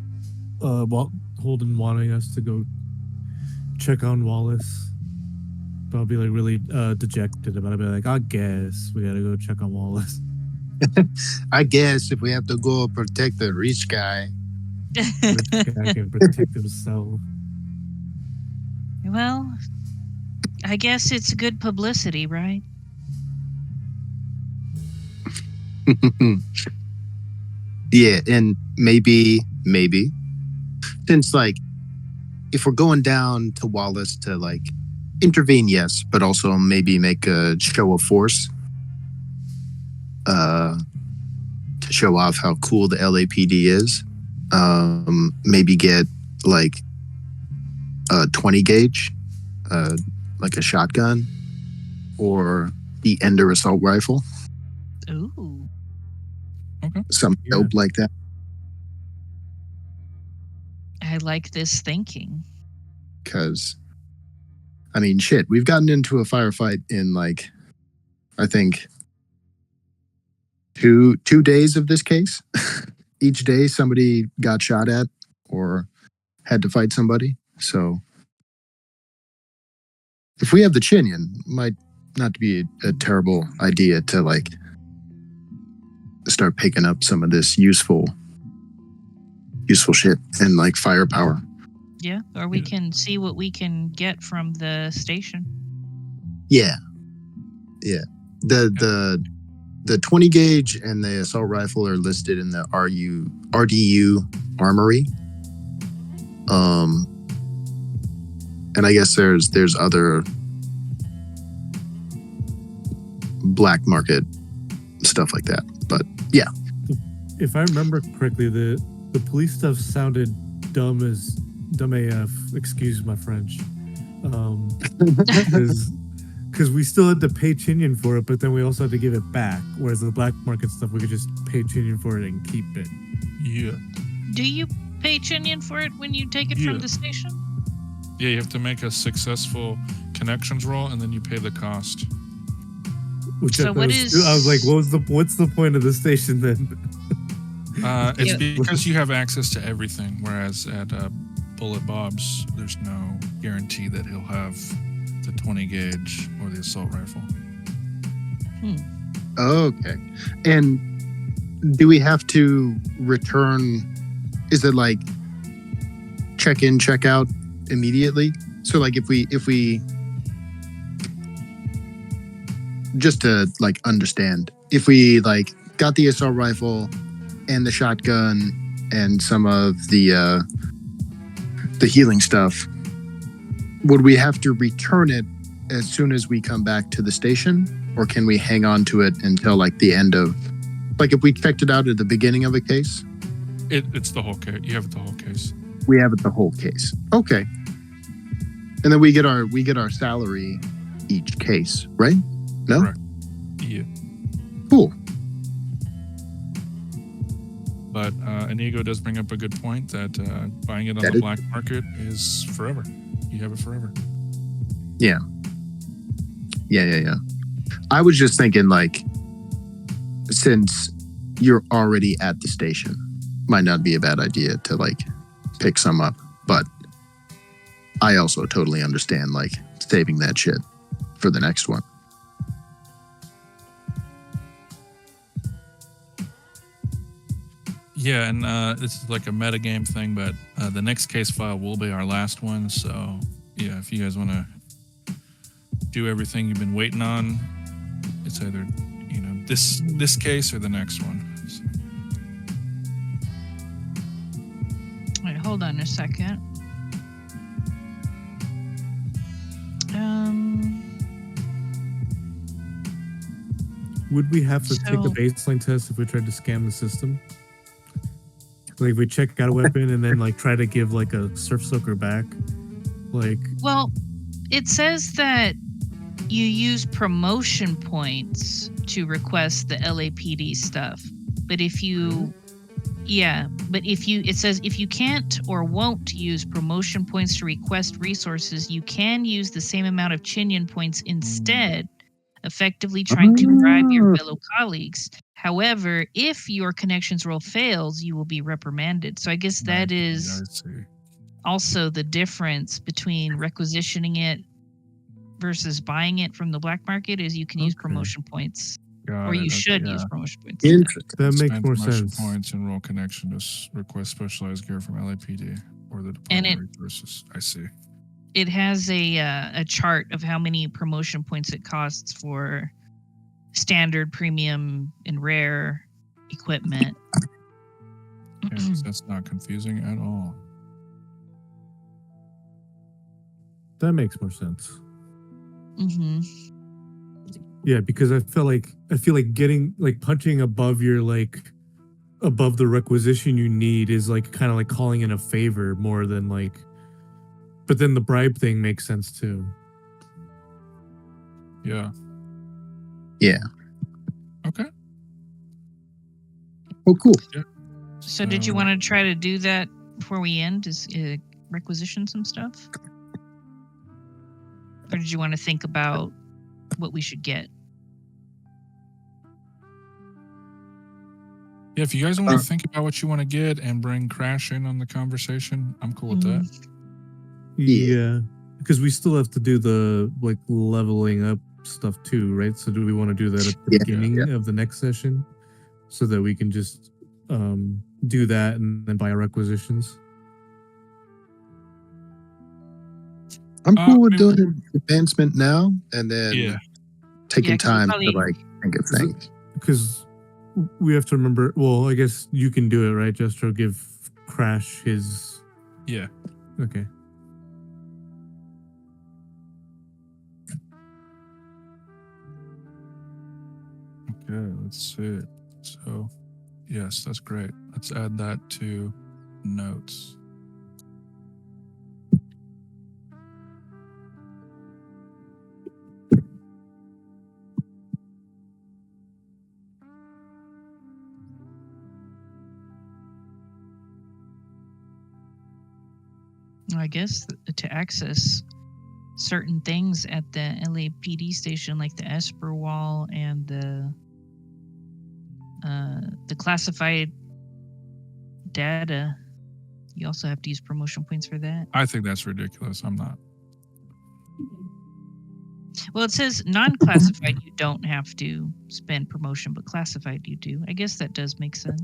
Holden wanting us to go check on Wallace. But I'll be like really dejected about it. I'll be like, I guess we gotta go check on Wallace. I guess if we have to go protect the rich guy. Which guy can protect himself. Well, I guess it's good publicity, right? Yeah, and maybe, since like, if we're going down to Wallace to like intervene, yes, but also maybe make a show of force, to show off how cool the LAPD is. Maybe get like a 20 gauge, like a shotgun, or the Ender assault rifle. Ooh. Something Yeah. dope like that. I like this thinking. Because, I mean, shit, we've gotten into a firefight in like, I think, two days of this case. Each day somebody got shot at or had to fight somebody. So, if we have the Chinian, might not be a terrible idea to like start picking up some of this useful shit and like firepower. Yeah, or we Yeah. can see what we can get from the station. Yeah. The 20 gauge and the assault rifle are listed in the RDU armory. And I guess there's other black market stuff like that. But yeah. If I remember correctly, the police stuff sounded dumb AF. Excuse my French. Because we still had to pay Chinian for it, but then we also had to give it back. Whereas the black market stuff, we could just pay Chinian for it and keep it. Yeah. Do you pay Chinian for it when you take it Yeah. from the station? Yeah, you have to make a successful connections roll, and then you pay the cost. Which So I what was, is- I was like, what's the point of the station then? It's Yeah. because you have access to everything, whereas at Bullet Bob's, there's no guarantee that he'll have the 20 gauge or the assault rifle. Okay. And do we have to return? Is it like check in, check out immediately? So like if we just to like understand, if we like got the assault rifle and the shotgun and some of the healing stuff, would we have to return it as soon as we come back to the station, or can we hang on to it until like the end of, like if we checked it out at the beginning of a case, It's the whole case. You have the whole case. We have it the whole case. Okay. And then we get our salary each case, right? No? Correct. Yeah. Cool. But Inigo does bring up a good point that buying it on That the is- black market is forever. You have it forever. Yeah. I was just thinking, like, since you're already at the station, might not be a bad idea to, like, pick some up. But I also totally understand, like, saving that shit for the next one. Yeah, and this is like a metagame thing, but the next case file will be our last one. So, yeah, if you guys want to do everything you've been waiting on, it's either, this case or the next one. So, Wait, hold on a second. Would we have to take a So- baseline test if we tried to scam the system? Like if we check out a weapon and then like try to give like a surf soaker back, like Well, it says that you use promotion points to request the LAPD stuff. But if you, it says if you can't or won't use promotion points to request resources, you can use the same amount of Chinian points instead, effectively trying to bribe your fellow colleagues. However, if your connections roll fails, you will be reprimanded. So I guess that is I see. also the difference between requisitioning it versus buying it from the black market is you can use Okay. promotion points, Got or it, you okay, should yeah. use promotion points. Interesting. that makes Spend more promotion sense. points and roll connection to request specialized gear from LAPD or the Department of Resources. I see. It has a chart of how many promotion points it costs for standard, premium, and rare equipment. Yeah, that's not confusing at all. That makes more sense. hmm Yeah, because I feel like getting like punching above your above the requisition you need is like kind of like calling in a favor more than like. But then the bribe thing makes sense too. Yeah. Yeah. Okay. Oh, cool. So did you want to try to do that before we end? Is requisition some stuff? Or did you want to think about what we should get? Yeah, if you guys want to think about what you want to get and bring Crash in on the conversation, I'm cool with that. Yeah, because we still have to do the like leveling up stuff too, right? So do we want to do that at the Yeah. beginning of the next session so that we can just do that and then buy our requisitions? I'm cool with we- doing an advancement now and then Yeah. taking Yeah, 'cause time probably- to like think of things. Because we have to remember. Well, I guess you can do it, right? Jestro, give Crash his. Yeah. Okay. Okay, let's see it. So, yes, that's great. Let's add that to notes. I guess to access certain things at the LAPD station, like the Esper wall and the classified data, you also have to use promotion points for that. I think that's ridiculous. I'm not. Well, it says non-classified you don't have to spend promotion, but classified you do. I guess that does make sense.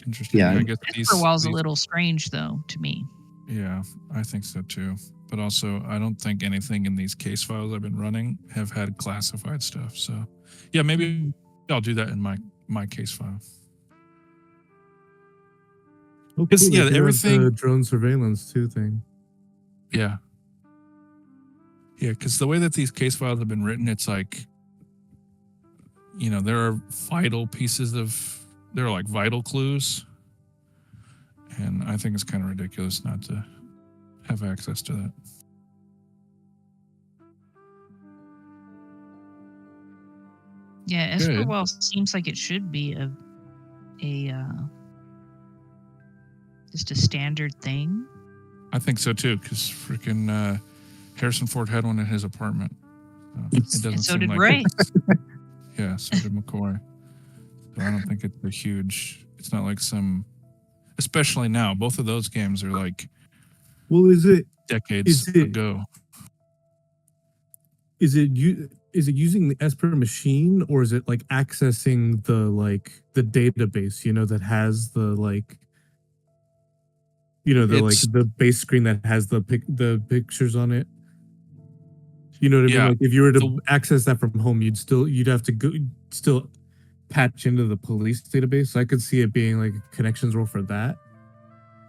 Interesting. Yeah, I guess Esper wall's a little strange though to me. Yeah, I think so too. But also, I don't think anything in these case files I've been running have had classified stuff. So, yeah, maybe I'll do that in my case file. Oh, It's- cool, yeah, they do have everything- the drone surveillance too thing. Yeah. Yeah, because the way that these case files have been written, it's like there are vital pieces there are like vital clues. And I think it's kind of ridiculous not to have access to that. Yeah, Esper Good. Wall seems like it should be a just a standard thing. I think so too, because freaking Harrison Ford had one in his apartment. It doesn't And so seem did like Ray. Yeah, so did McCoy. So I don't think it's a huge. It's not like some, especially now. Both of those games are like Well, decades Is it- ago. is it using the Esper machine, or is it like accessing the database, that has the It's- the base screen that has the pictures on it? You know what I Yeah, mean? Like if you were to the- access that from home, you'd have to go still patch into the police database. So I could see it being like a connections role for that.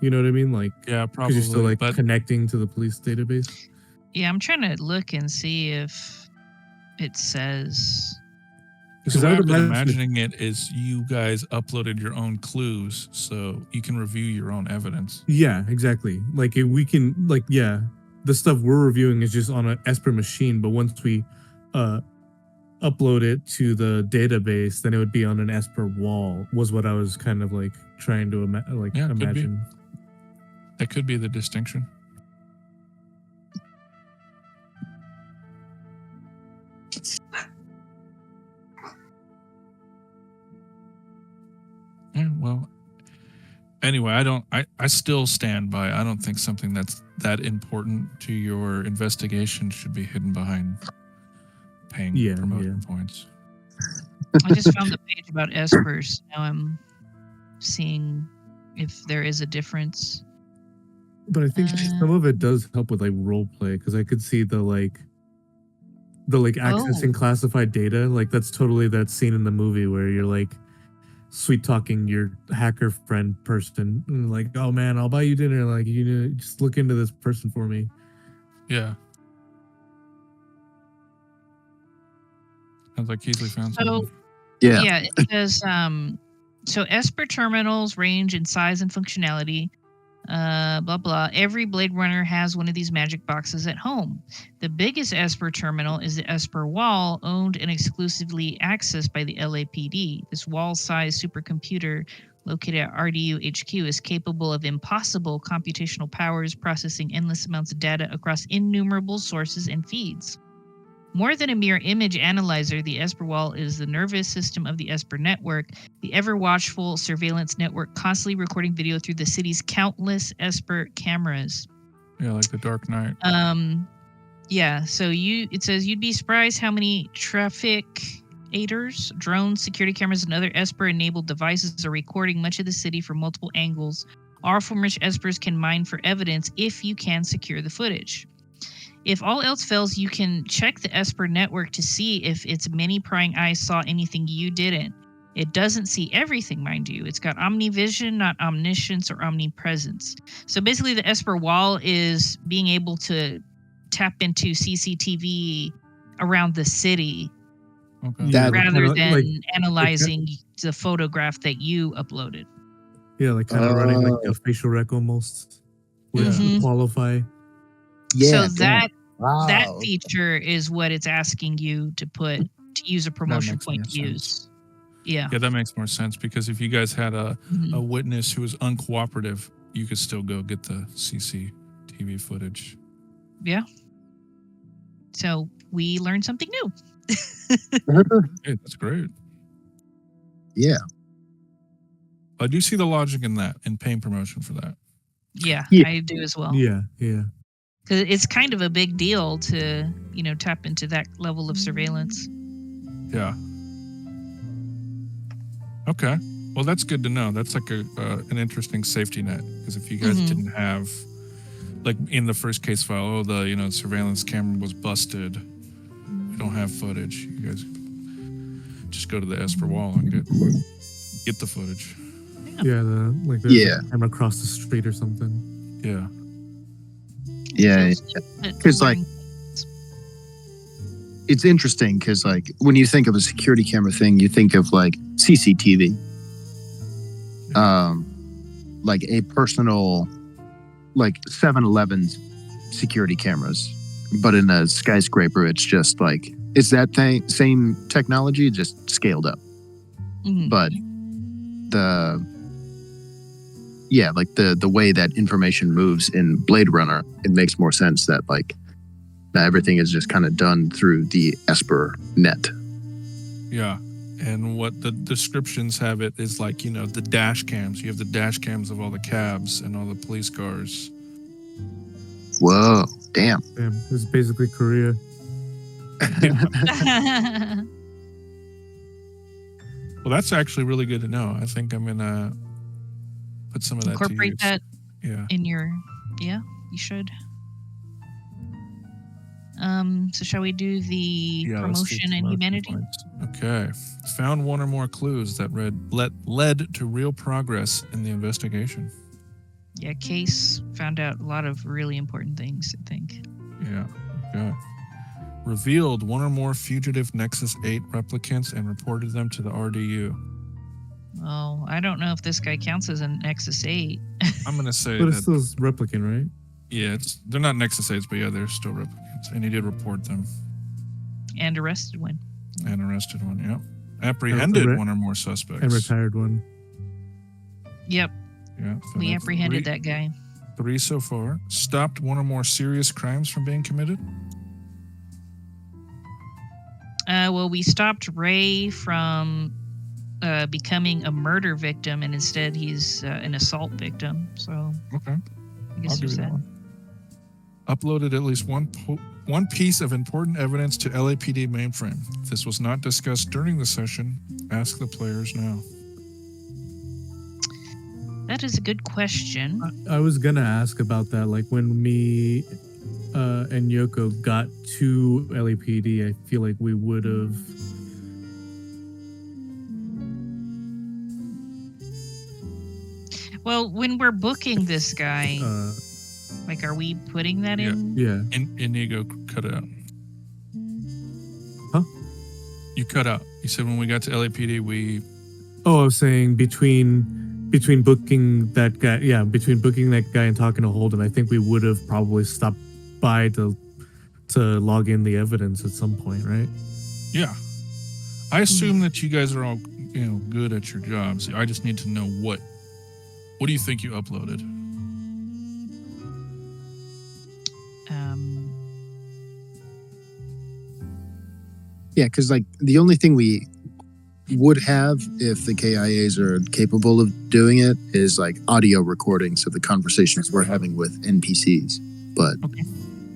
You know what I mean? Like Yeah, because probably. you're still like but connecting to the police database. Yeah, I'm trying to look and see if it says. because the 'Cause I way I've would been imagine- imagining it is you guys uploaded your own clues, so you can review your own evidence. Yeah, exactly. Like we can the stuff we're reviewing is just on an Esper machine, but once we upload it to the database, then it would be on an Esper wall. Was what I was kind of like trying to Yeah, it could be. imagine. That could be the distinction. Yeah, well, anyway, I still stand by, I don't think something that's that important to your investigation should be hidden behind paying Yeah, promotion points. I just found the page about Espers. Now I'm seeing if there is a difference. But I think some of it does help with like role play, because I could see the accessing classified data. Like that's totally that scene in the movie where you're like sweet talking your hacker friend person, and like, oh man, I'll buy you dinner. Like just look into this person for me. Yeah. Sounds like Keithley found So something. yeah, it says so Esper terminals range in size and functionality. Blah blah. Every Blade Runner has one of these magic boxes at home. The biggest Esper terminal is the Esper Wall, owned and exclusively accessed by the LAPD. This wall-sized supercomputer located at RDU HQ is capable of impossible computational powers, processing endless amounts of data across innumerable sources and feeds. More than a mere image analyzer, the Esper Wall is the nervous system of the Esper network, the ever-watchful surveillance network constantly recording video through the city's countless Esper cameras. Yeah, like the Dark Knight. Yeah, so it says you'd be surprised how many traffic aiders, drones, security cameras, and other Esper-enabled devices are recording much of the city from multiple angles. All from which Espers can mine for evidence if you can secure the footage. If all else fails, you can check the Esper network to see if its many prying eyes saw anything you didn't. It doesn't see everything, mind you. It's got omnivision, not omniscience or omnipresence. So basically, the Esper Wall is being able to tap into CCTV around the city Okay. That- rather kinda than like- analyzing the photograph that you uploaded. Yeah, like kind of running like a facial rec almost. Would Mhm. qualify. So that Wow. that feature is what it's asking you to use a promotion makes point more to sense. use. Yeah. Yeah, that makes more sense because if you guys had a Mhm. witness who was uncooperative, you could still go get the CCTV footage. So we learned something new. Hey, that's great. Yeah. I do see the logic in that, in paying promotion for that. Yeah, Yeah. I do as well. Yeah. Because it's kind of a big deal to, tap into that level of surveillance. Yeah. Okay. Well, that's good to know. That's like an interesting safety net because if you guys Mhm. didn't have, like in the first case file, the surveillance camera was busted. We don't have footage. You guys just go to the Esper Wall and get the footage. Yeah, there's Yeah. a camera across the street or something. Yeah. Yeah. So it's Because, like, learning- it's interesting because like when you think of a security camera thing, you think of like CCTV, like a personal, like 7-Eleven's security cameras, but in a skyscraper, it's just like it's that thing, same technology, just scaled up. Mhm. But like the way that information moves in Blade Runner, it makes more sense that like everything is just kind of done through the Esper net. Yeah. And what the descriptions have it is like, you know, the dash cams. You have the dash cams of all the cabs and all the police cars. Whoa, damn. Damn, this is basically Korea. Well, that's actually really good to know. I think I'm going to put some of that to Incorporate use. that Yeah. in your. Yeah, you should. So shall we do the Yeah, let's do promotion and promotion humanity? points. Okay. Found one or more clues that led to real progress in the investigation. Yeah, Case found out a lot of really important things, I think. Yeah. Okay. Revealed one or more fugitive Nexus 8 replicants and reported them to the RDU. Oh, I don't know if this guy counts as an Nexus 8. I'm going to say But it's that, still replicant, right? yeah, they're not Nexus 8s, but yeah, they're still replicants. And he did report them And arrested one. and arrested one. Yeah. Apprehended Arre- one or more suspects. And retired one. Yep, Yeah. so we that's apprehended that guy. 3 so far. Stopped one or more serious crimes from being committed. Well, we stopped Ray from becoming a murder victim, and instead he's an assault victim. So Okay. I I'll guess give there's you that that. one. Uploaded at least one piece of important evidence to LAPD mainframe. If this was not discussed during the session, ask the players now. That is a good question. I was gonna ask about that. Like when me and Yoko got to LAPD, I feel like we would have. Well, when we're booking this guy, Like, are we putting that Yeah. in? yeah. Inigo cut it out. Huh? You cut out. You said when we got to LAPD, we. Oh, I was saying between booking that guy, between booking that guy and talking to Holden, I think we would have probably stopped by to log in the evidence at some point, right? Yeah. I assume that you guys are all, good at your jobs. I just need to know what do you think you uploaded? Yeah, because like the only thing we would have if the KIAs are capable of doing it is like audio recordings of the conversations we're having with NPCs. But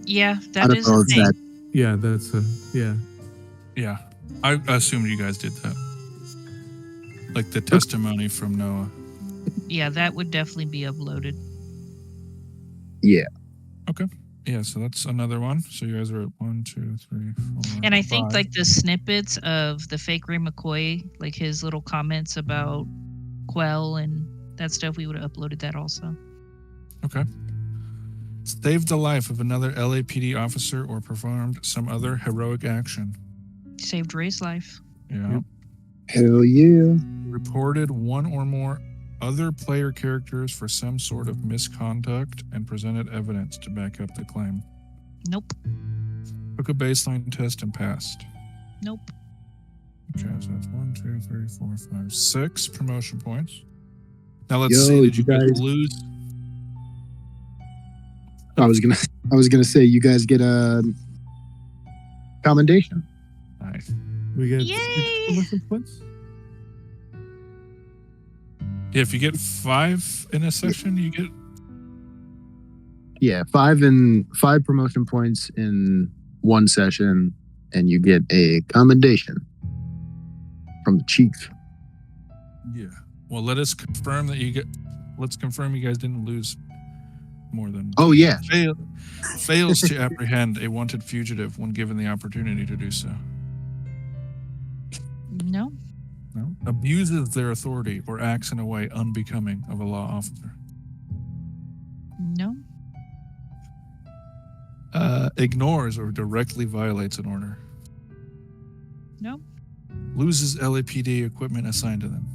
Yeah, I that don't is know a if thing. that. Yeah, that's yeah. Yeah. I assumed you guys did that. Like the testimony from Noah. Yeah, that would definitely be uploaded. Yeah. Yeah, so that's another one. So you guys are at 1, 2, 3, 4. And I think 5. like the snippets of the fake Ray McCoy, like his little comments about Quell and that stuff, we would have uploaded that also. Okay. Saved the life of another LAPD officer or performed some other heroic action. Saved Ray's life. Yeah. Yep. Hell yeah. Reported one or more other player characters for some sort of misconduct and presented evidence to back up the claim. Nope. Took a baseline test and passed. Nope. Okay, so that's 1, 2, 3, 4, 5, 6 promotion points. Now let's Yo, see, did you you guys guys- lose? I was gonna say you guys get a commendation. Nice. We get Yay! 6 promotion points. Yeah, if you get 5 in a session, you get. Yeah, 5 promotion points in one session, and you get a commendation from the chief. Yeah. Well, let us confirm that you get. Let's confirm you guys didn't lose more than. Oh yeah, Fails to apprehend a wanted fugitive when given the opportunity to do so. No. No. Abuses their authority or acts in a way unbecoming of a law officer. No. Ignores or directly violates an order. Nope. Loses LAPD equipment assigned to them.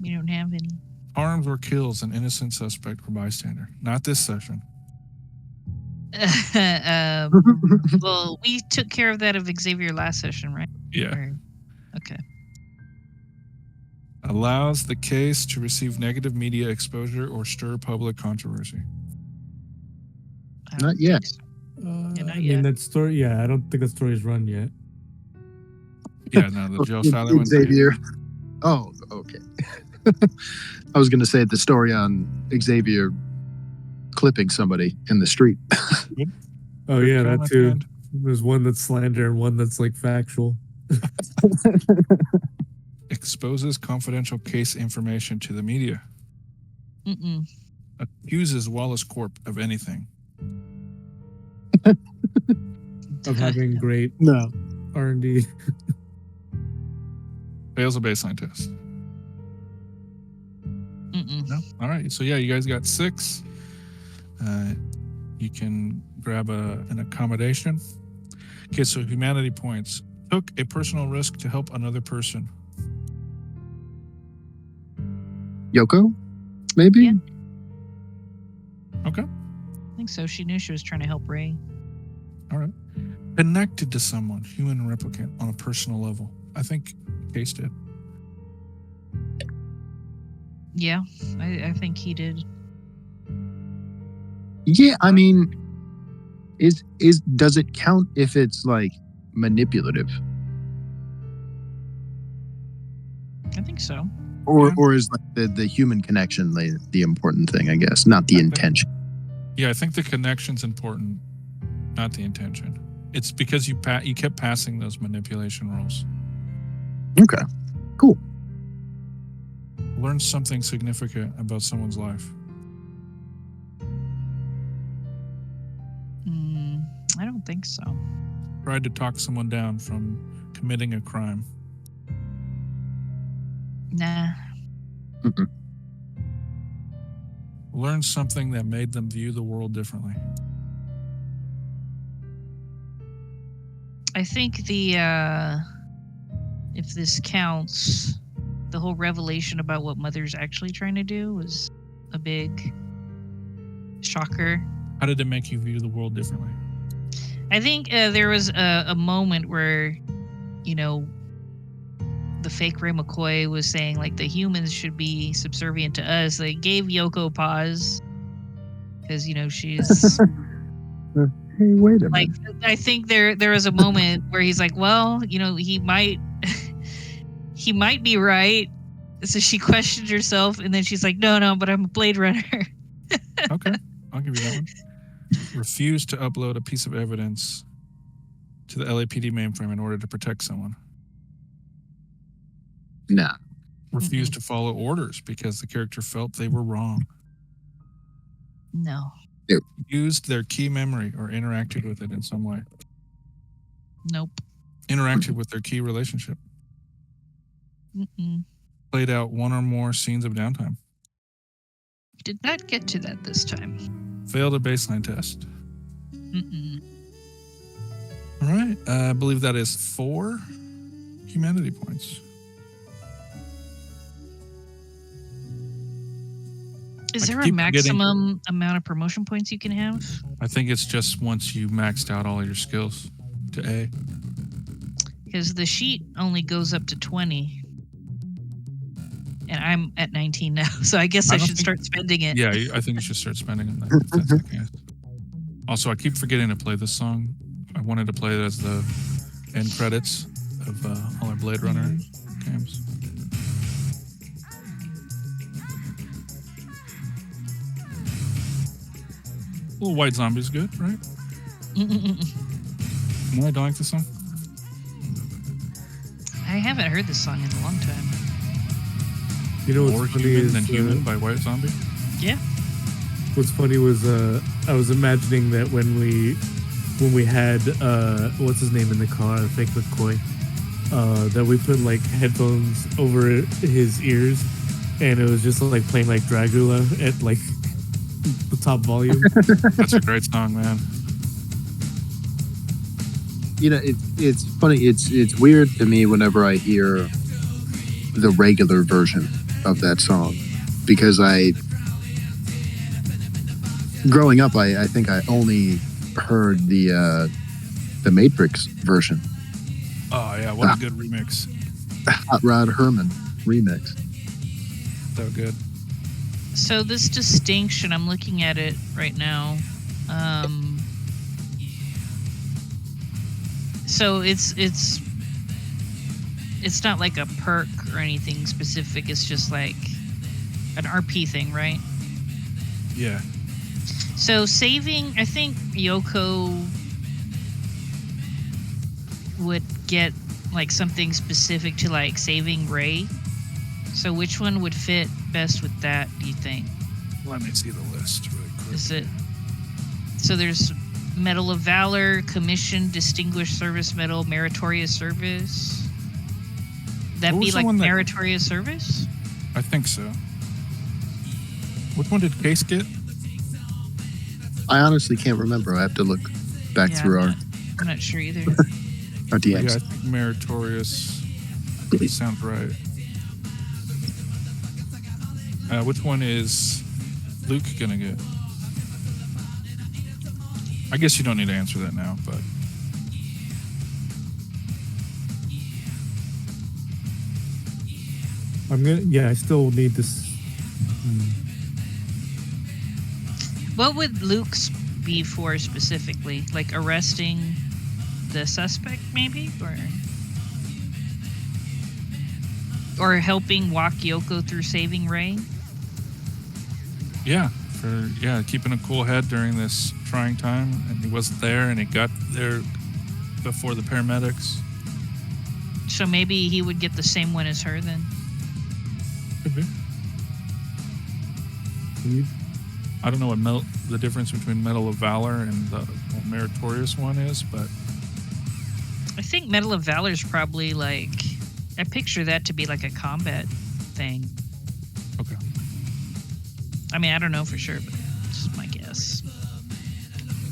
We don't have any. Harms or kills an innocent suspect or bystander. Not this session. Well, we took care of that of Xavier last session, right? Yeah. Okay. Allows the case to receive negative media exposure or stir public controversy. I don't Not yet. think so. I yet. mean, that story. Yeah, I don't think that story's run yet. Yeah, no, the Jill Schuyler one. Xavier. Oh, okay. I was going to say the story on Xavier clipping somebody in the street. Oh yeah, that comment, too. man. There's one that's slander and one that's like factual. Exposes confidential case information to the media. Mm-mm. Accuses Wallace Corp of anything. Of having great No. R&D. Fails a baseline test. Mm-mm. No? All right. So, yeah, you guys got 6. You can grab an accommodation. Okay, so humanity points. Took a personal risk to help another person. Yoko? Maybe? Yeah. Okay. I think so. She knew she was trying to help Ray. All right. Connected to someone, human replicant, on a personal level. I think Case did. Yeah, I think he did. Yeah, I mean, does it count if it's like manipulative? I think so. Or is like the human connection the important thing, I guess, not the I think- intention? Yeah, I think the connection's important, not the intention. It's because you kept passing those manipulation rules. Okay. Learn something significant about someone's life. I don't think so. Tried to talk someone down from committing a crime. Nah. Mm-mm. Learn something that made them view the world differently. I think if this counts, the whole revelation about what Mother's actually trying to do was a big shocker. How did it make you view the world differently? I think there was a moment where, the fake Ray McCoy was saying like the humans should be subservient to us. They gave Yoko pause because she's Hey, wait a like. minute. I think there was a moment where he's like, well, he might be right. So she questioned herself, and then she's like, no, but I'm a Blade Runner. Okay, I'll give you that one. Refused to upload a piece of evidence to the LAPD mainframe in order to protect someone. Nah. Refused to follow orders because the character felt they were wrong. No. Used their key memory or interacted with it in some way. Nope. Interacted with their key relationship. Mm-mm. Played out one or more scenes of downtime. Did not get to that this time. Failed a baseline test. Mm-mm. All right. I believe that is 4 humanity points. Is I there a keep forgetting- maximum amount of promotion points you can have? I think it's just once you maxed out all your skills to A. Because the sheet only goes up to 20. And I'm at 19 now, so I guess I I don't should think- start spending it. Yeah, I think you should start spending them. Then, if that's the case. Also, I keep forgetting to play this song. I wanted to play it as the end credits of all our Blade Runner games. Little White Zombie's good, right? No, I don't like this song. I haven't heard this song in a long time. You know More what's funny Human is Than Human by White Zombie. Yeah. what's funny was I was imagining that when we had what's his name in the car, fake McCoy, that we put like headphones over his ears, and it was just like playing like Dragula at like the top volume. That's a great song, man. it's funny. It's weird to me whenever I hear the regular version of that song, because growing up, I think I only heard the Matrix version, Oh yeah, what a good remix. Hot Rod Herman remix. So good. So this distinction, I'm looking at it right now. So it's not like a perk or anything specific. It's just like an RP thing, right? Yeah. So saving, I think Yoko would get like something specific to like saving Ray. So which one would fit best with that, do you think? Let me see the list really quick. Is it so there's Medal of Valor, Commission, Distinguished Service Medal, Meritorious Service. That'd What be was the like one that- Meritorious Service? I think so. Which one did Case get? I honestly can't remember. I have to look back Yeah, through I'm not sure either. our Yeah, I DMs. think Meritorious sounds right. Which one is Luke gonna get? I guess you don't need to answer that now, but I still need this. What would Luke's be for specifically? Like arresting the suspect, maybe, or helping walk Yoko through saving Ray? yeah, keeping a cool head during this trying time, and he wasn't there, and he got there before the paramedics. So maybe he would get the same one as her then. Could be. I don't know what the difference between Medal of Valor and the Meritorious one is, but I think Medal of Valor is probably like, I picture that to be like a combat thing. okay. I mean, I don't know for sure, but it's just my guess.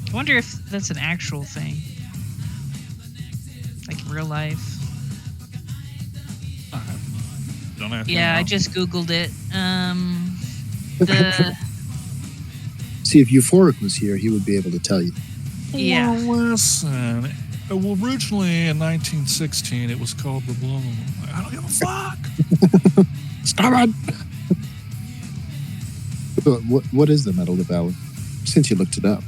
I wonder if that's an actual thing, like in real life. Don't ask me Yeah, now. I just Googled it. The See, if Euphoric was here, he would be able to tell you. yeah. Well, listen. Well, originally in 1916, it was called the Blow. I don't give a fuck. Stop it! What is the Medal of Valor? Since you looked it up.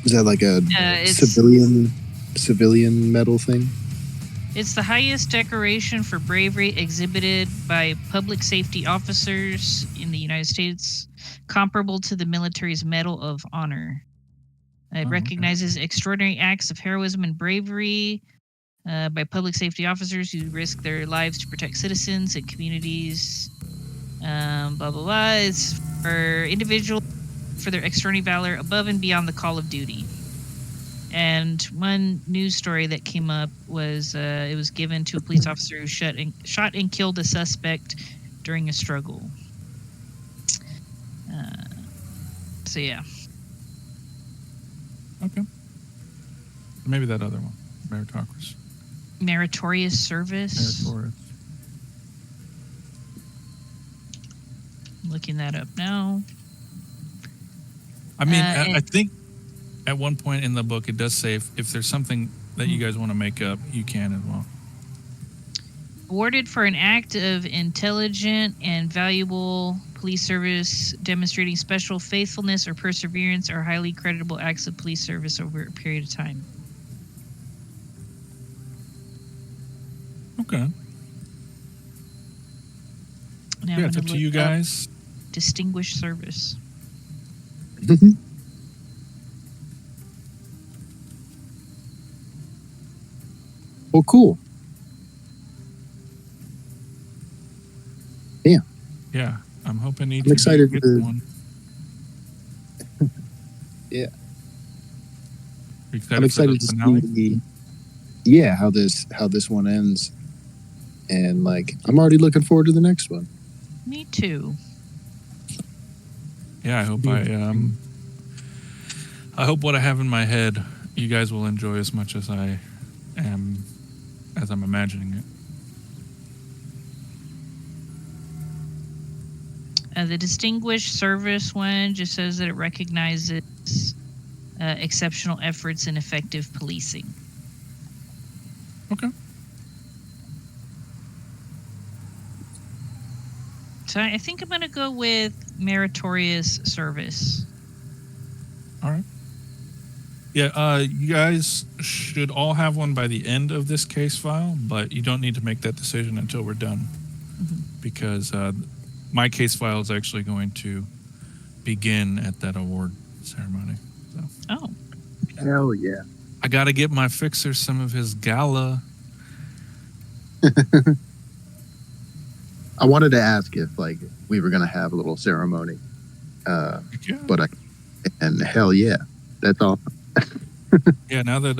Is that like a It's civilian medal thing? It's the highest decoration for bravery exhibited by public safety officers in the United States, comparable to the military's Medal of Honor. It okay. recognizes extraordinary acts of heroism and bravery by public safety officers who risk their lives to protect citizens and communities. Blah, blah, blah. It's for individuals for their extraordinary valor above and beyond the call of duty. And one news story that came up was it was given to a police officer who shot and killed a suspect during a struggle. So yeah. Okay. Maybe that other one. Meritocracy. Meritorious service. Meritorious. I'm looking that up now. I mean, Uh, I think at one point in the book it does say if there's something that you guys want to make up, you can as well. Awarded for an act of intelligent and valuable police service demonstrating special faithfulness or perseverance or highly creditable acts of police service over a period of time. Okay. Now Yeah, I'm it's up gonna to you look up guys. Distinguished service. Well, cool. Yeah, I'm hoping each I'm excited of you to- gets one. Yeah. You I'm excited to for the finale? see, how this one ends, and like I'm already looking forward to the next one. Me too. Yeah, I hope Be interesting. I hope what I have in my head you guys will enjoy as much as I'm imagining it. The distinguished service one just says that it recognizes exceptional efforts in effective policing. Okay. So I think I'm going to go with meritorious service. All right. Yeah, you guys should all have one by the end of this case file, but you don't need to make that decision until we're done, because my case file is actually going to begin at that award ceremony. So Oh, Hell yeah. I got to get my fixer some of his gala. I wanted to ask if like we were gonna have a little ceremony, Yeah. but and hell yeah, that's all. Yeah, now that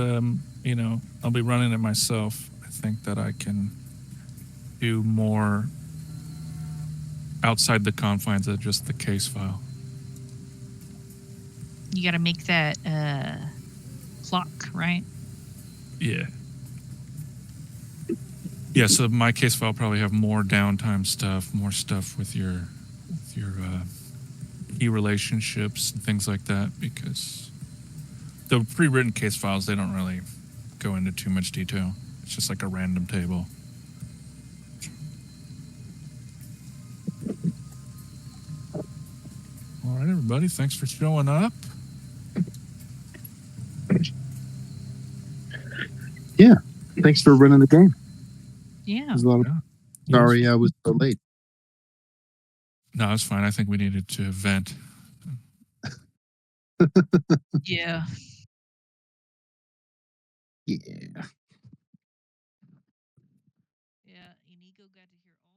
I'll be running it myself, I think that I can do more outside the confines of just the case file. you got to make that clock, right? Yeah. Yeah, so my case file will probably have more downtime stuff, more stuff with your key relationships and things like that, because the pre-written case files, they don't really go into too much detail. It's just like a random table. All right, everybody, thanks for showing up. Thanks for running the game. Yeah. There's a lot of, Yeah. sorry I was so late. No, it's fine. I think we needed to vent. Yeah. Yeah. Yeah. Inigo got to hear all